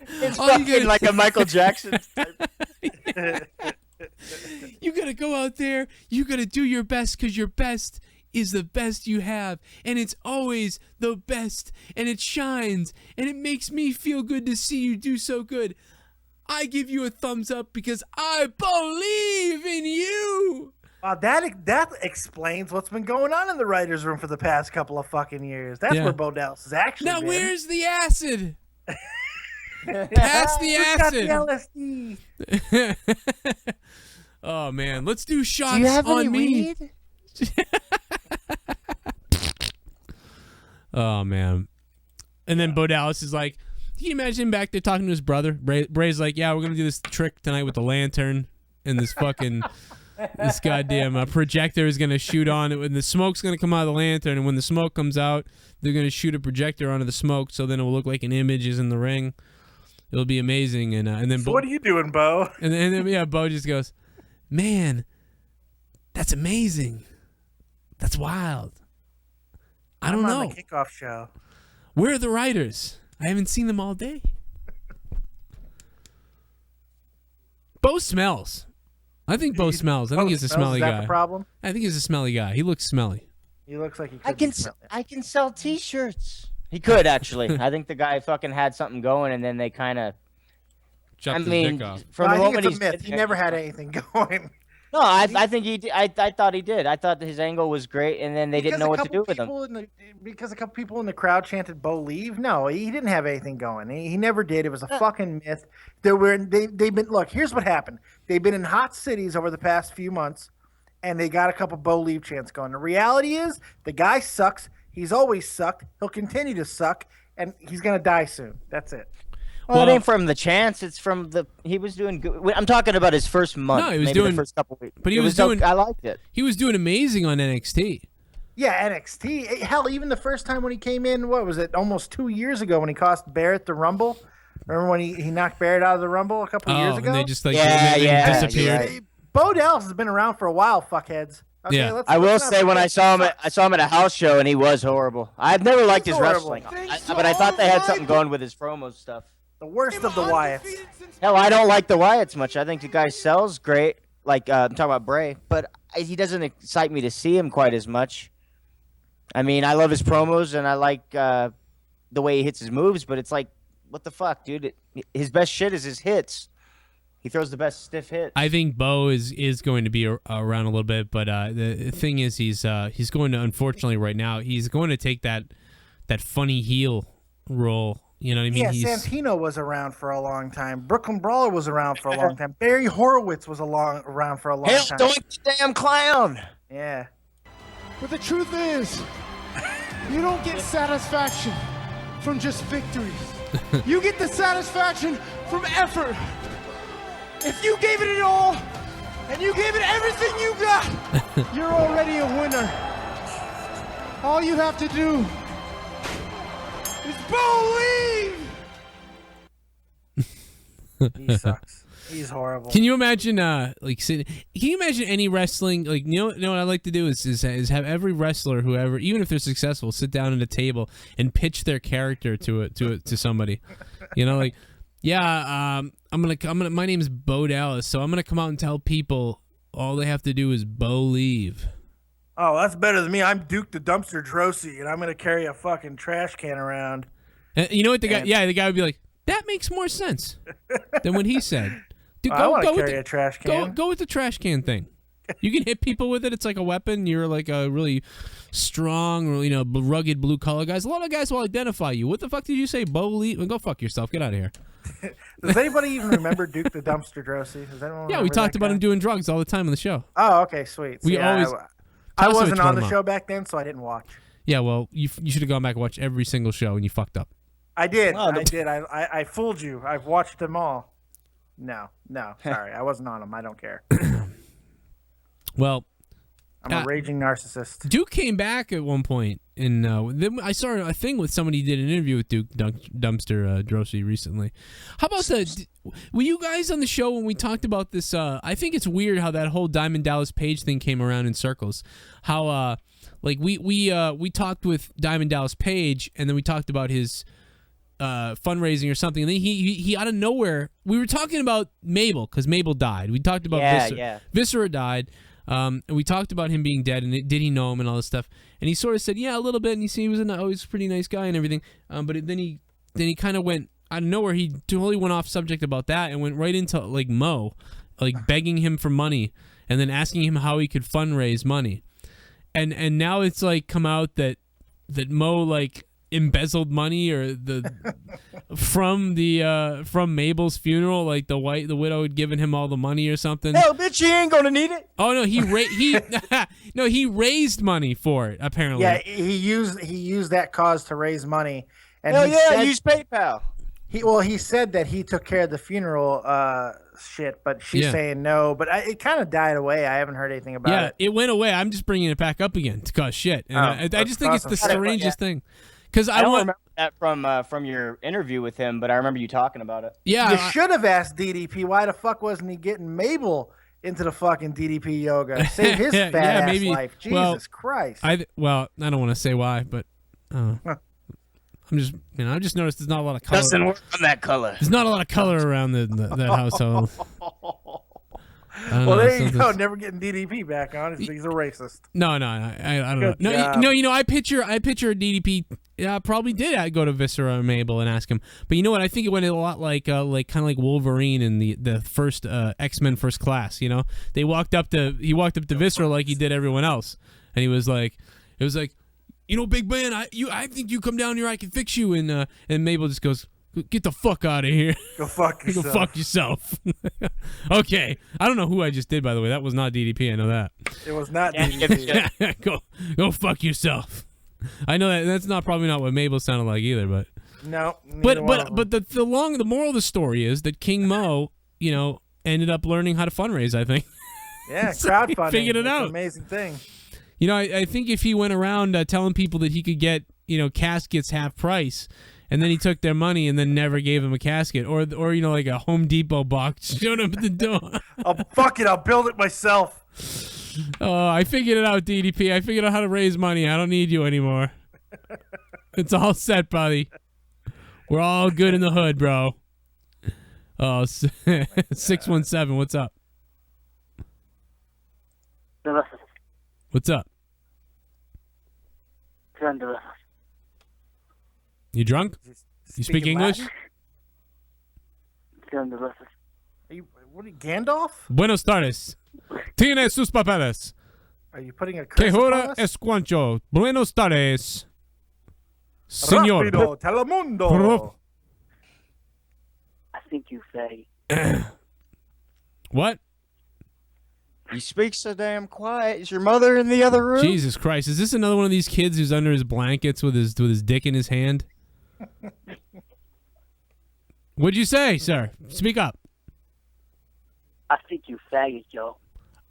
It's fucking like a Michael Jackson type. You gotta go out there. You gotta do your best because your best is the best you have. And it's always the best. And it shines. And it makes me feel good to see you do so good. I give you a thumbs up because I believe in you. Wow, that explains what's been going on in the writers' room for the past couple of fucking years. That's where Bo Dallas is actually. Now been. where's the acid? Pass the acid. Got the LSD. Oh man, let's do shots Do you have on any me. weed? Oh man. And then Bo Dallas is like, can you imagine him back there talking to his brother? Bray's like, yeah, we're gonna do this trick tonight with the lantern and this fucking this goddamn projector is gonna shoot on it, and the smoke's gonna come out of the lantern, and when the smoke comes out, they're gonna shoot a projector onto the smoke, so then it will look like an image is in the ring. It'll be amazing, and then So what are you doing, Bo? And then Bo just goes, man, that's amazing. That's wild. I don't know. On the kickoff show. Where are the writers? I haven't seen them all day. Bo smells. I think Bo smells. I think he's a smelly guy. The problem? I think he's a smelly guy. He looks smelly. He looks like he could I can sell T-shirts. He could actually. I think the guy fucking had something going, and then they kind of. Chopped his dick off. From I the think moment it's a myth. He never had anything going. No, I think he did. I thought he did. I thought his angle was great, and then they didn't know what to do with him. Because a couple people in the crowd chanted "Bo leave." No, he didn't have anything going. He never did. It was a fucking myth. They've been look. Here's what happened. They've been in hot cities over the past few months, and they got a couple Bo leave chants going. The reality is the guy sucks. He's always sucked. He'll continue to suck, and he's gonna die soon. That's it. Well, it ain't from the chance. It's from he was doing good. I'm talking about his first month. No, he was maybe doing the first couple weeks. But he was doing. I liked it. He was doing amazing on NXT. Yeah, NXT. Hell, even the first time when he came in, what was it? Almost 2 years ago when he cost Barrett the Rumble. Remember when he knocked Barrett out of the Rumble a couple of years ago? And they just Yeah, disappeared. yeah. Bo Dallas has been around for a while, fuckheads. Okay, Yeah. I will let's not say when forget- I saw him at a house show and he was horrible. I've never liked his horrible. wrestling, but I thought they had something going with his promos stuff. The worst of the Wyatts. Hell, I don't like the Wyatts much. I think the guy sells great. Like I'm talking about Bray, but he doesn't excite me to see him quite as much. I mean, I love his promos and I like the way he hits his moves, but it's like, what the fuck, dude? His best shit is his hits. He throws the best stiff hit. I think Bo is going to be around a little bit, but the thing is, he's going to, unfortunately right now, he's going to take that funny heel role. You know what I mean? Yeah, Santino was around for a long time. Brooklyn Brawler was around for a long time. Barry Horowitz was around for a long Hell, time. doink the damn clown. Yeah. But the truth is, you don't get satisfaction from just victories. You get the satisfaction from effort. If you gave it all, and you gave it everything you got, you're already a winner. All you have to do is believe. He sucks. He's horrible. Can you imagine, can you imagine any wrestling, like, you know what I like to do is have every wrestler, whoever, even if they're successful, sit down at a table and pitch their character to somebody. You know, like, yeah, I'm gonna. My name is Bo Dallas, so I'm gonna come out and tell people all they have to do is believe. Oh, that's better than me. I'm Duke the Dumpster Drosy, and I'm gonna carry a fucking trash can around. And you know what the guy would be like, that makes more sense than what he said. Dude, I want to carry a trash can. Go with the trash can thing. You can hit people with it. It's like a weapon. You're like a really strong, rugged blue collar guys. A lot of guys will identify you. What the fuck did you say, Bo Lee? Go fuck yourself. Get out of here. Does anybody even remember Duke the Dumpster Drosy? Does anyone? Yeah, we talked about him doing drugs all the time on the show. Oh, okay, sweet. So, I wasn't on the show back then, so I didn't watch. Yeah, well, you should have gone back and watched every single show, and you fucked up. I did. I fooled you. I've watched them all. No. Sorry, I wasn't on them. I don't care. Well, I'm a raging narcissist. Duke came back at one point, and then I saw a thing with somebody who did an interview with Duke Dumpster Drosy recently. How about were you guys on the show when we talked about this? I think it's weird how that whole Diamond Dallas Page thing came around in circles. How we talked with Diamond Dallas Page, and then we talked about his fundraising or something, and then he out of nowhere, we were talking about Mabel because Mabel died. We talked about Viscera. Viscera died. And we talked about him being dead, and did he know him and all this stuff. And he sort of said, yeah, a little bit. And he was always a pretty nice guy and everything. But then he kind of went out of nowhere. He totally went off subject about that and went right into like Mo, like begging him for money, and then asking him how he could fundraise money. And now it's like come out that Mo like embezzled money or from Mabel's funeral, like the widow had given him all the money or something. Hell, bitch, he ain't gonna need it. Oh no, he raised money for it apparently. Yeah, he used that cause to raise money. And use PayPal. He said that he took care of the funeral shit, but she's saying no. But it kind of died away. I haven't heard anything about it. Yeah, it went away. I'm just bringing it back up again to cause shit. And I just think it's the strangest thing. Because I don't remember that from your interview with him, but I remember you talking about it. Yeah, you should have asked DDP why the fuck wasn't he getting Mabel into the fucking DDP yoga? Save his fat ass life. Jesus Christ. I don't want to say why, but I'm just I just noticed there's not a lot of color. Doesn't work on that color. There's not a lot of color around that household. Well, there you go. Never getting DDP back on. He's a racist. No, I don't know. No, I picture a DDP. Probably did go to Viscera or Mabel and ask him. But you know what? I think it went a lot like kind of like Wolverine in the first X-Men First Class. You know, he walked up to Viscera like he did everyone else, and it was like, big man, I think you come down here, I can fix you. And Mabel just goes, get the fuck out of here. Go fuck yourself. Go fuck yourself. Okay. I don't know who I just did, by the way. That was not DDP. I know that. It was not DDP. Go fuck yourself. I know that's probably not what Mabel sounded like either, but no. But the moral of the story is that King Mo, ended up learning how to fundraise, I think. Yeah, crowdfunding. Figured it out. An amazing thing. I think if he went around telling people that he could get, caskets half price, and then he took their money and then never gave them a casket, or like a Home Depot box showed up at the door. I'll build it myself. Oh, I figured it out, DDP. I figured out how to raise money. I don't need you anymore. It's all set, buddy. We're all good in the hood, bro. Oh, 617. What's up? What's up? You drunk? You speak English? Are you, what are you, Gandalf? Buenos tardes. Tiene sus papeles. Are you putting a Que curse upon hora us? es cuanto? Buenos tardes. Señor. Rapido, telemundo. I think you say. What? You speak so damn quiet. Is your mother in the other room? Jesus Christ. Is this another one of these kids who's under his blankets with his dick in his hand? What'd you say, sir? Speak up. I think you faggot, yo.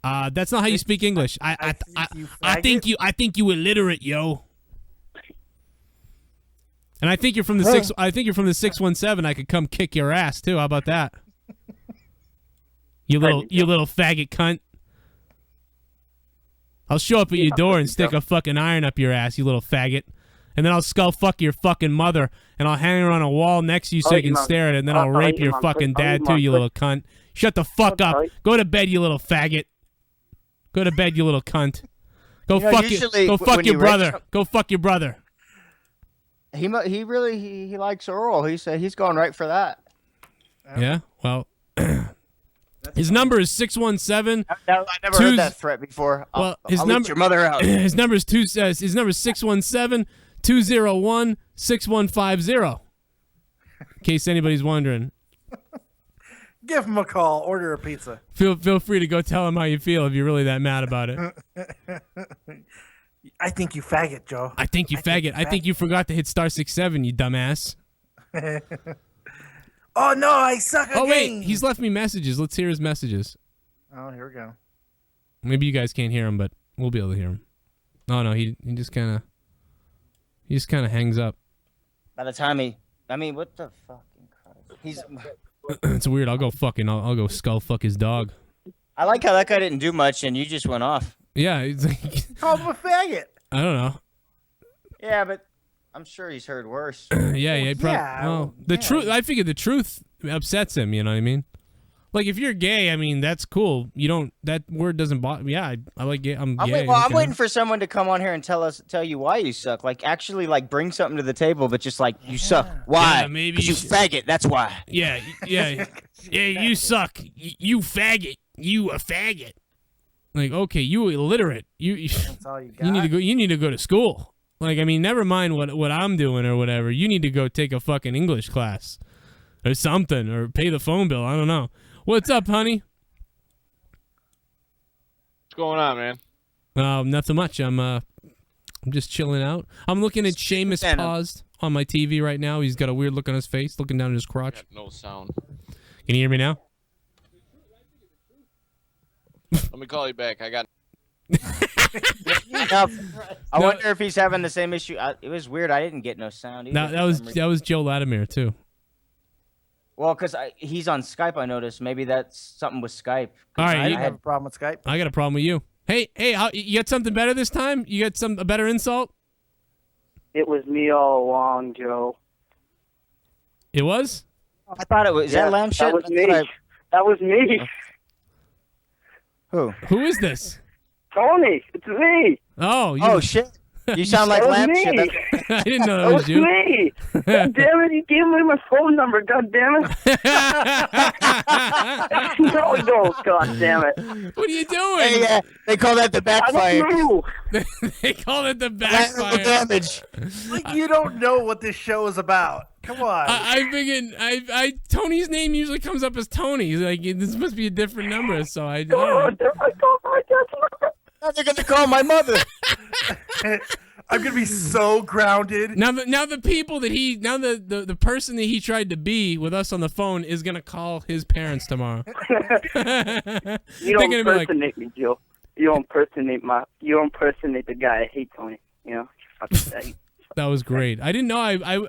That's not how you speak English. I think you illiterate, yo. And I think you're from the 617. I could come kick your ass too. How about that? You little faggot cunt. I'll show up at your door and stick a fucking iron up your ass, you little faggot. And then I'll skull fuck your fucking mother, and I'll hang her on a wall next to you so you can stare at it, and then I'll rape your fucking dad too, you little cunt. Shut the fuck up. Go to bed, you little faggot. Go to bed, you little cunt. Go fuck your brother. Go fuck your brother. He really likes oral. He said he's going right for that. Yeah. Well, his number is 617. I never heard that threat before. Well, I'll leave your mother out. His number is 617-201-6150. In case anybody's wondering. Give him a call. Order a pizza. Feel free to go tell him how you feel if you're really that mad about it. I think you faggot, Joe. I think you faggot. I think you forgot to hit *67, you dumbass. Oh no, I suck again. Oh wait, he's left me messages. Let's hear his messages. Oh, here we go. Maybe you guys can't hear him, but we'll be able to hear him. Oh no, he just kind of hangs up. By the time what the fucking Christ? He's. It's weird. I'll go skull fuck his dog. I like how that guy didn't do much and you just went off. Yeah, it's like, call him a faggot. I don't know. Yeah, but I'm sure he's heard worse. Yeah. Truth. I figure the truth upsets him. You know what I mean? Like if you're gay, I mean that's cool. You don't. That word doesn't bother. Yeah, I like gay. I'm gay. I'm waiting for someone to come on here and tell you why you suck. Like actually, like bring something to the table, but just like you suck. Why? Yeah, maybe 'cause you faggot. That's why. Yeah. You suck. You faggot. You a faggot. Like okay, you illiterate. That's all you got. You need to go to school. Like I mean, never mind what I'm doing or whatever. You need to go take a fucking English class or something, or pay the phone bill. I don't know. What's up, honey? What's going on, man? Nothing much. I'm just chilling out. I'm looking at Sheamus paused on my TV right now. He's got a weird look on his face, looking down at his crotch. No sound. Can you hear me now? Let me call you back. I got. I wonder if he's having the same issue. It was weird. I didn't get no sound either. That was Joe Latimer too. Well, because he's on Skype, I noticed. Maybe that's something with Skype. All right, I have a problem with Skype. I got a problem with you. Hey, you got something better this time? You got a better insult? It was me all along, Joe. It was? I thought it was. Is that lamb shit? That was me. That was me. Who? Who is this? Tony, it's me. Oh, shit. You sound like lamb shit. I didn't know that was you. Me. God damn it, you gave me my phone number, god damn it. No, god damn it. What are you doing? Hey, they call that the backfire. I don't know. They call it the backfire. Damage. Like you don't know what this show is about. Come on. I figured Tony's name usually comes up as Tony. Like this must be a different number, so I don't know. Now they're gonna call my mother. I'm gonna be so grounded. Now the people that the person that he tried to be with us on the phone is gonna call his parents tomorrow. You don't impersonate me, Joe. You don't impersonate the guy. I hate Tony. You know. That was great. I didn't know.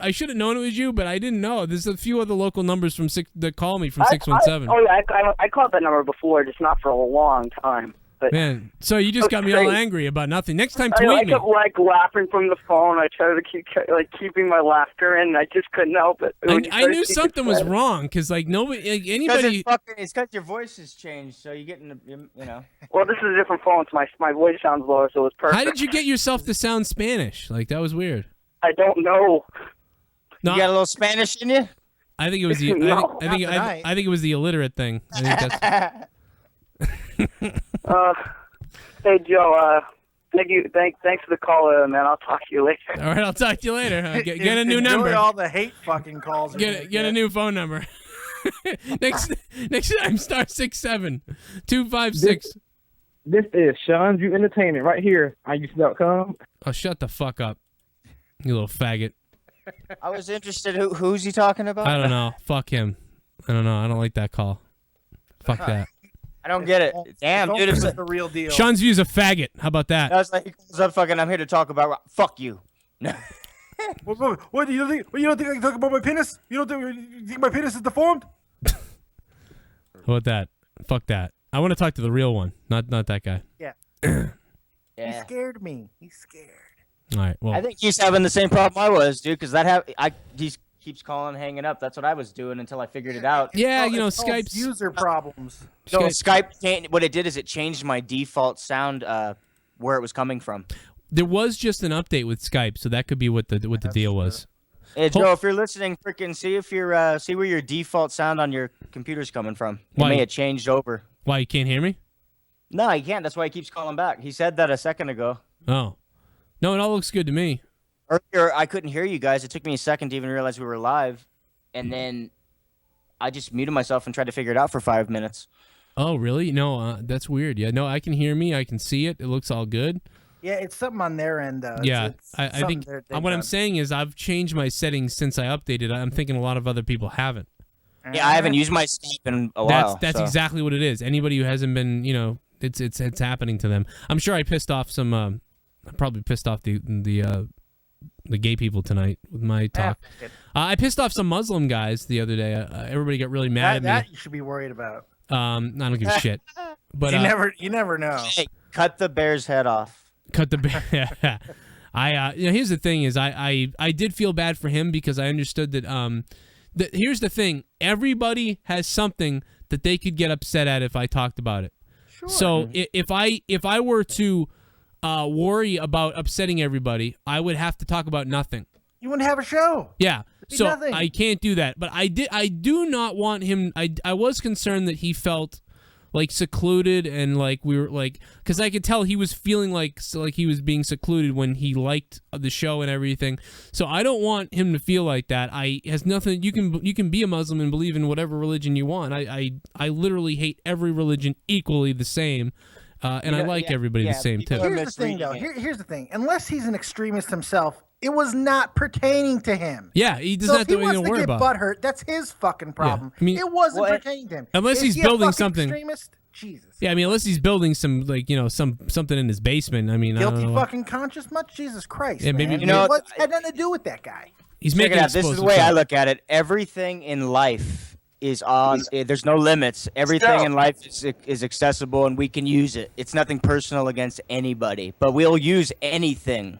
I should have known it was you, but I didn't know. There's a few other local numbers that call me from 617. I called that number before, just not for a long time. But Man, so you just got me all angry about nothing. Next time, I tweet me. kept laughing from the phone. I tried to keep keeping my laughter in. I just couldn't help it. I knew something was wrong because like nobody, like, anybody. It's because your voice has changed, so you get Well, this is a different phone. So my voice sounds lower, so it's perfect. How did you get yourself to sound Spanish? Like that was weird. I don't know. No, you got a little Spanish in you? I think it was the. No, I think it was the illiterate thing. I think that's. Hey Joe, thank you. Thanks for the call, man. I'll talk to you later. All right, I'll talk to you later. Get a new Enjoy number. all the hate fucking calls. Get a new phone number. next time, star 67256. This is Sean's View Entertainment right here on YouTube.com. Oh, shut the fuck up, you little faggot. I was interested. Who's he talking about? I don't know. Fuck him. I don't know. I don't like that call. Fuck that. I don't get it. Damn, dude, it's the real deal. Sean's View's a faggot. How about that? I was like, he comes up fucking. I'm here to talk about. Fuck you. What do you think? You don't think I can talk about my penis? You think my penis is deformed? How about that? Fuck that. I want to talk to the real one, not that guy. Yeah. Yeah. He scared me. He's scared. All right. Well, I think he's having the same problem I was, dude. Because he keeps calling, hanging up. That's what I was doing until I figured it out. yeah, It's called Skype's user problems. No, Skype. What it did is it changed my default sound where it was coming from. There was just an update with Skype, so that could be what the deal was. Hey Joe, if you're listening, freaking see if you're see where your default sound on your computer's coming from. It may have changed over. Why, you can't hear me? No, he can't. That's why he keeps calling back. He said that a second ago. Oh, no, it all looks good to me. Earlier, I couldn't hear you guys. It took me a second to even realize we were live, and then I just muted myself and tried to figure it out for 5 minutes. Oh, really? No, that's weird. Yeah, no, I can hear me. I can see it. It looks all good. Yeah, it's something on their end, though. Yeah, I think what I'm saying is I've changed my settings since I updated. I'm thinking a lot of other people haven't. Yeah, I haven't used my Skype in a while. That's exactly what it is. Anybody who hasn't been, it's happening to them. I'm sure I pissed off some. I probably pissed off the gay people tonight with my talk. I pissed off some Muslim guys the other day. Everybody got really mad at me. That you should be worried about. I don't give a shit. But you never know. Hey, cut the bear's head off. Cut the bear. Here's the thing: is I did feel bad for him because I understood that. Here's the thing: everybody has something that they could get upset at if I talked about it. Sure. So if I were to worry about upsetting everybody, I would have to talk about nothing. You wouldn't have a show. Yeah. So nothing. I can't do that. But I do not want him. I was concerned that he felt like secluded and like we were like, because I could tell he was feeling like he was being secluded when he liked the show and everything. So I don't want him to feel like that. Has nothing. You can be a Muslim and believe in whatever religion you want. I literally hate every religion equally the same. And I like everybody the same too. Here's the thing, though. Here's the thing. Unless he's an extremist himself, it was not pertaining to him. Yeah, he does not do anything to worry about. If he wants to get butthurt, that's his fucking problem. Yeah. I mean, it wasn't pertaining to him. Unless he's building something. Extremist? Jesus. Yeah, I mean, unless he's building some something in his basement. I mean, guilty fucking conscious much. Jesus Christ, yeah, maybe man. What had nothing to do with that guy? He's making it. This is the way I look at it. Everything in life is on. There's no limits. Everything in life is accessible, and we can use it. It's nothing personal against anybody, but we'll use anything.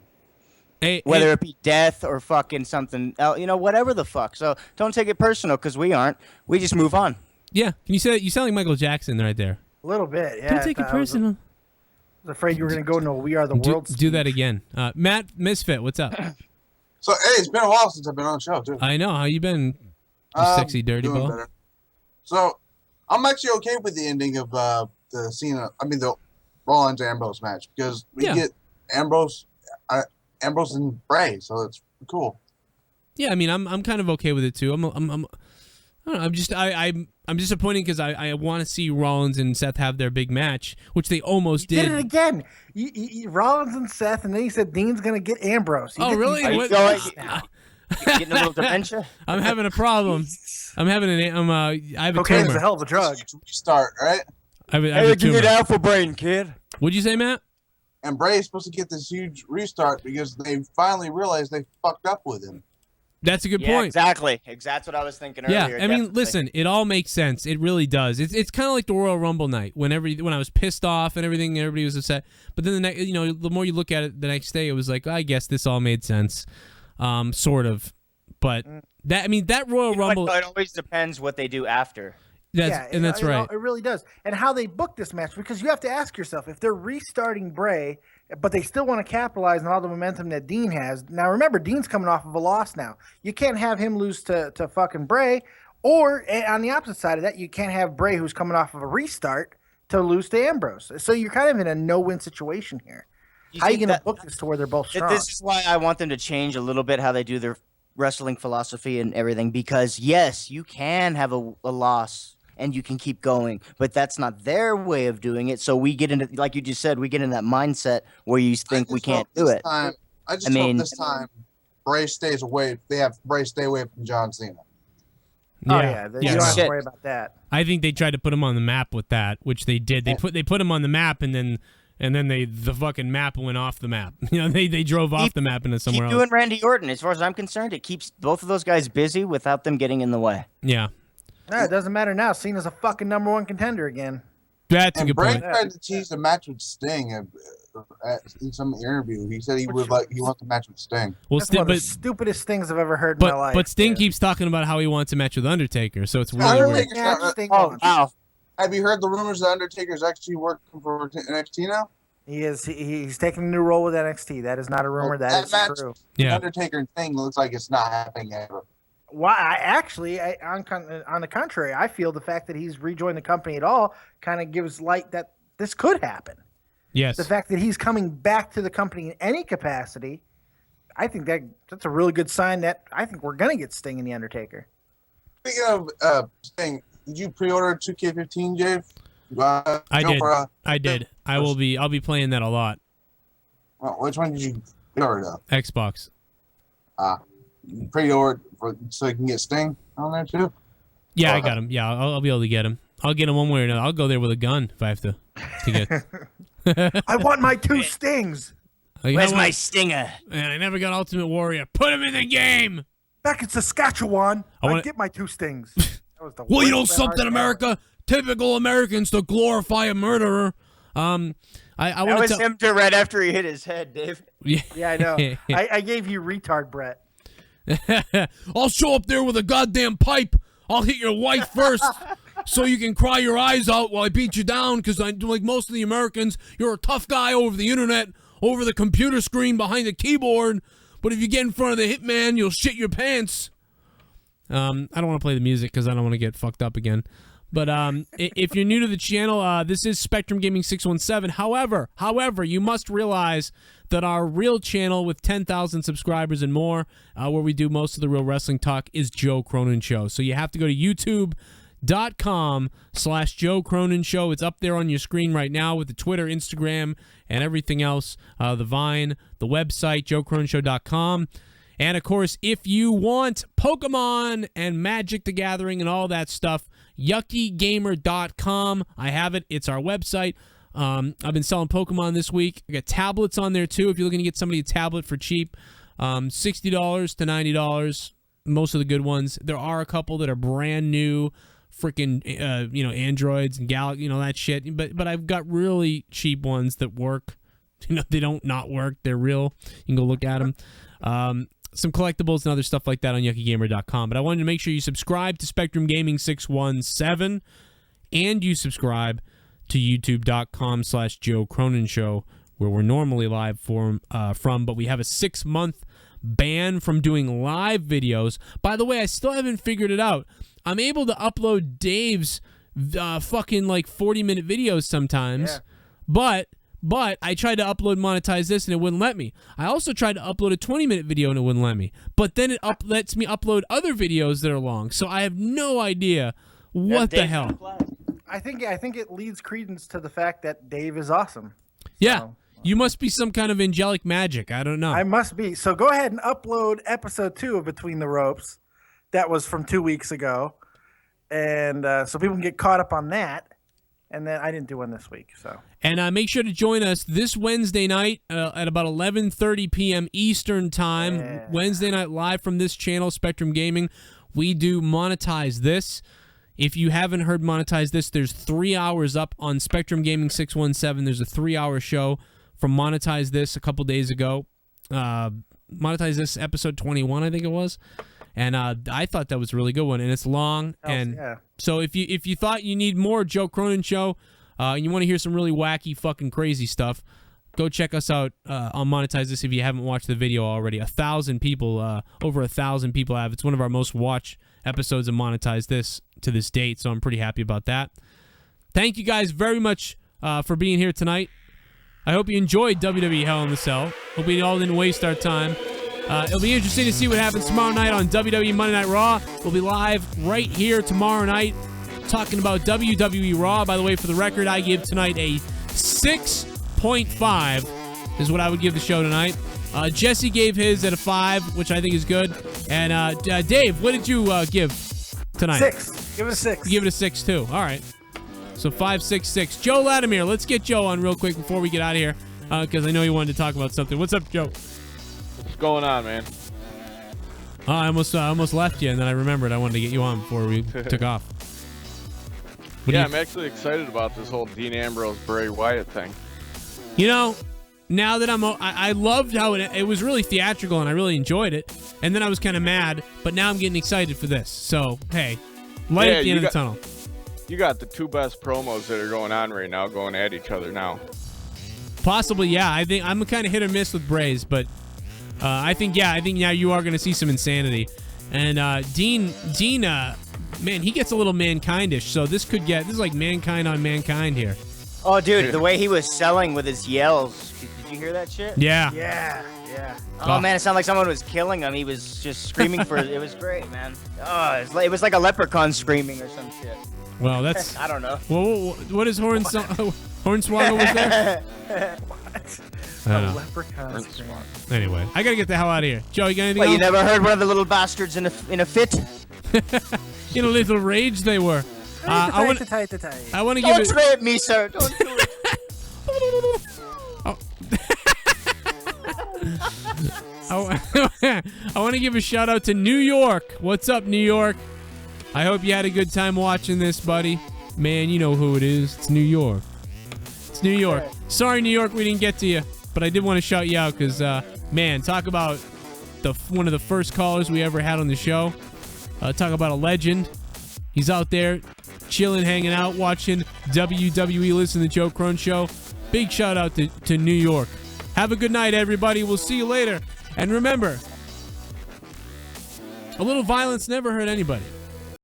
Whether it be death or fucking something else, whatever the fuck. So don't take it personal because we aren't. We just move on. Yeah, can you say that? You sound like Michael Jackson right there. A little bit, yeah. Don't take it personal. I was afraid you were going to go into a We Are the World. Do that again. Matt Misfit, what's up? So, hey, it's been a while since I've been on the show, too. I know. How you been, you sexy dirty ball? Better. So, I'm actually okay with the ending of the Rollins Ambrose match because we get Ambrose and Bray, so it's cool. Yeah, I mean, I'm kind of okay with it too. I'm disappointed because I want to see Rollins and Seth have their big match, which they almost did. Did it again? Rollins and Seth, and then he said Dean's gonna get Ambrose. Really? Getting a little dementia? I'm having a problem. I have a Cocaine tumor. is a hell of a drug. Start right. I have a tumor. Get alpha brain, kid. What'd you say, Matt? And Bray is supposed to get this huge restart because they finally realized they fucked up with him. That's a good Yeah, point. exactly. That's what I was thinking Yeah, earlier. I mean, listen, it all makes sense. It really does. It's kind of like the Royal Rumble night when I was pissed off and everything, everybody was upset. But then the more you look at it the next day, it was like, I guess this all made sense, sort of. But that Royal Rumble. It always depends what they do after. That's right. It really does. And how they book this match, because you have to ask yourself, if they're restarting Bray, but they still want to capitalize on all the momentum that Dean has. Now, remember, Dean's coming off of a loss now. You can't have him lose to fucking Bray. Or, on the opposite side of that, you can't have Bray, who's coming off of a restart, to lose to Ambrose. So you're kind of in a no-win situation here. How are you going to book this to where they're both strong? This is why I want them to change a little bit how they do their wrestling philosophy and everything. Because, yes, you can have a loss and you can keep going, but that's not their way of doing it. So we get into, like you just said, we get in that mindset where you think we can't do it. I hope this time Bray stays away. They have Bray stay away from John Cena. You don't have to worry about that. I think they tried to put him on the map with that, which they did. They put him on the map, and then the fucking map went off the map. They drove off the map into somewhere else. Keep doing Randy Orton. As far as I'm concerned, it keeps both of those guys busy without them getting in the way. Yeah. No, it doesn't matter now. Cena's a fucking #1 contender again. That's a good point. Bray tried to tease a match with Sting in some interview. He said he wants a match with Sting. Well, that's one of the stupidest things I've ever heard in my life. But Sting keeps talking about how he wants a match with Undertaker, so it's really weird. Wow. Have you heard the rumors that Undertaker's actually working for NXT now? He is. He's taking a new role with NXT. That is not a rumor. That is true. Yeah. Undertaker and Sting looks like it's not happening ever. Well, on the contrary, I feel the fact that he's rejoined the company at all kind of gives light that this could happen. Yes. The fact that he's coming back to the company in any capacity, I think that's a really good sign that I think we're going to get Sting and The Undertaker. Speaking of Sting, did you pre-order 2K15, Jay? I did. I'll be playing that a lot. Well, which one did you pre-order though? Xbox. Pre-order so you can get Sting on there too? Yeah, I got him. Yeah, I'll be able to get him. I'll get him one way or another. I'll go there with a gun if I have to get. I want my 2 Stings. Where's my stinger? Man, I never got Ultimate Warrior. Put him in the game. Back in Saskatchewan, I get my 2 Stings. That was the well, you know worst something, America? Typical Americans to glorify a murderer. That was him right after he hit his head, Dave. Yeah, I know. I gave you retard, Brett. I'll show up there with a goddamn pipe. I'll hit your wife first so you can cry your eyes out while I beat you down because like most of the Americans, you're a tough guy over the internet, over the computer screen behind the keyboard. But if you get in front of the hitman, you'll shit your pants. I don't want to play the music because I don't want to get fucked up again. But if you're new to the channel, this is Spectrum Gaming 617. However, you must realize that our real channel with 10,000 subscribers and more, where we do most of the real wrestling talk, is Joe Cronin Show. So you have to go to youtube.com/Joe Cronin Show. It's up there on your screen right now with the Twitter, Instagram, and everything else. The Vine, the website, joecroninshow.com. And, of course, if you want Pokemon and Magic the Gathering and all that stuff, yuckygamer.com. I have it. It's our website. I've been selling Pokemon this week. I got tablets on there, too, if you're looking to get somebody a tablet for cheap. $60 to $90, most of the good ones. There are a couple that are brand new, freaking, Androids and Galaxy, that shit. But I've got really cheap ones that work. They don't not work. They're real. You can go look at them. Some collectibles and other stuff like that on yuckygamer.com. But I wanted to make sure you subscribe to Spectrum Gaming 617 and you subscribe to youtube.com/Joe Cronin Show, where we're normally live from, but we have a 6-month ban from doing live videos. By the way, I still haven't figured it out. I'm able to upload Dave's fucking 40-minute videos sometimes, but I tried to upload monetize this and it wouldn't let me. I also tried to upload a 20-minute video and it wouldn't let me. But then it lets me upload other videos that are long. So I have no idea what the hell. I think it leads credence to the fact that Dave is awesome. Yeah. You must be some kind of angelic magic. I don't know. I must be. So go ahead and upload episode 2 of Between the Ropes. That was from 2 weeks ago. And so people can get caught up on that. And then I didn't do one this week. So. And make sure to join us this Wednesday night at about 11:30 p.m. Eastern Time. Yeah. Wednesday night live from this channel, Spectrum Gaming. We do Monetize This. If you haven't heard Monetize This, there's 3 hours up on Spectrum Gaming 617. There's a 3-hour show from Monetize This a couple days ago. Monetize This episode 21, I think it was. And I thought that was a really good one, and it's long. So if you thought you need more Joe Cronin Show, and you want to hear some really wacky, fucking crazy stuff, go check us out on Monetize This if you haven't watched the video already. 1,000 people, over 1,000 people have. It's one of our most watched episodes of Monetize This to this date, so I'm pretty happy about that. Thank you guys very much for being here tonight. I hope you enjoyed WWE Hell in the Cell. Hope we all didn't waste our time. It'll be interesting to see what happens tomorrow night on WWE Monday Night Raw. We'll be live right here tomorrow night talking about WWE Raw. By the way, for the record, I give tonight a 6.5 is what I would give the show tonight. Jesse gave his at a 5, which I think is good. And Dave, what did you give tonight? 6. Give it a 6. Give it a 6 too. All right. So 5, 6, 6. Joe Latimer. Let's get Joe on real quick before we get out of here, because I know you wanted to talk about something. What's up, Joe? What's going on, man? I almost left you, and then I remembered I wanted to get you on before we took off. I'm actually excited about this whole Dean Ambrose Bray Wyatt thing. You know, now that I loved how it was really theatrical, and I really enjoyed it. And then I was kind of mad, but now I'm getting excited for this. So hey, light at the end of the tunnel. You got the two best promos that are going on right now, going at each other now. Possibly, yeah. I think I'm kind of hit or miss with Brays, but I think now you are going to see some insanity. And Dean, man, he gets a little Mankindish. So this is like Mankind on Mankind here. Oh, dude, the way he was selling with his yells. Did you hear that shit? Yeah. Yeah. Oh, man, it sounded like someone was killing him. He was just screaming for it. It was great, man. Oh, it was like a leprechaun screaming or some shit. Well, that's... I don't know. Well, what is Hornswoggle was there? What? A leprechaun. Anyway, I gotta get the hell out of here. Joe, you got anything Well, else? you never heard one of the little bastards in a fit? In a little rage they were. I want to give Don't rape me, sir. Don't do it. I want to give a shout out to New York. What's up, New York? I hope you had a good time watching this, buddy. Man, you know who it is. It's New York. It's New York. Sorry, New York, we didn't get to you, but I did want to shout you out because, man, talk about one of the first callers we ever had on the show. Talk about a legend. He's out there chilling, hanging out, watching WWE, listening to Joe Crone Show. Big shout out to New York. Have a good night, everybody. We'll see you later. And remember, a little violence never hurt anybody.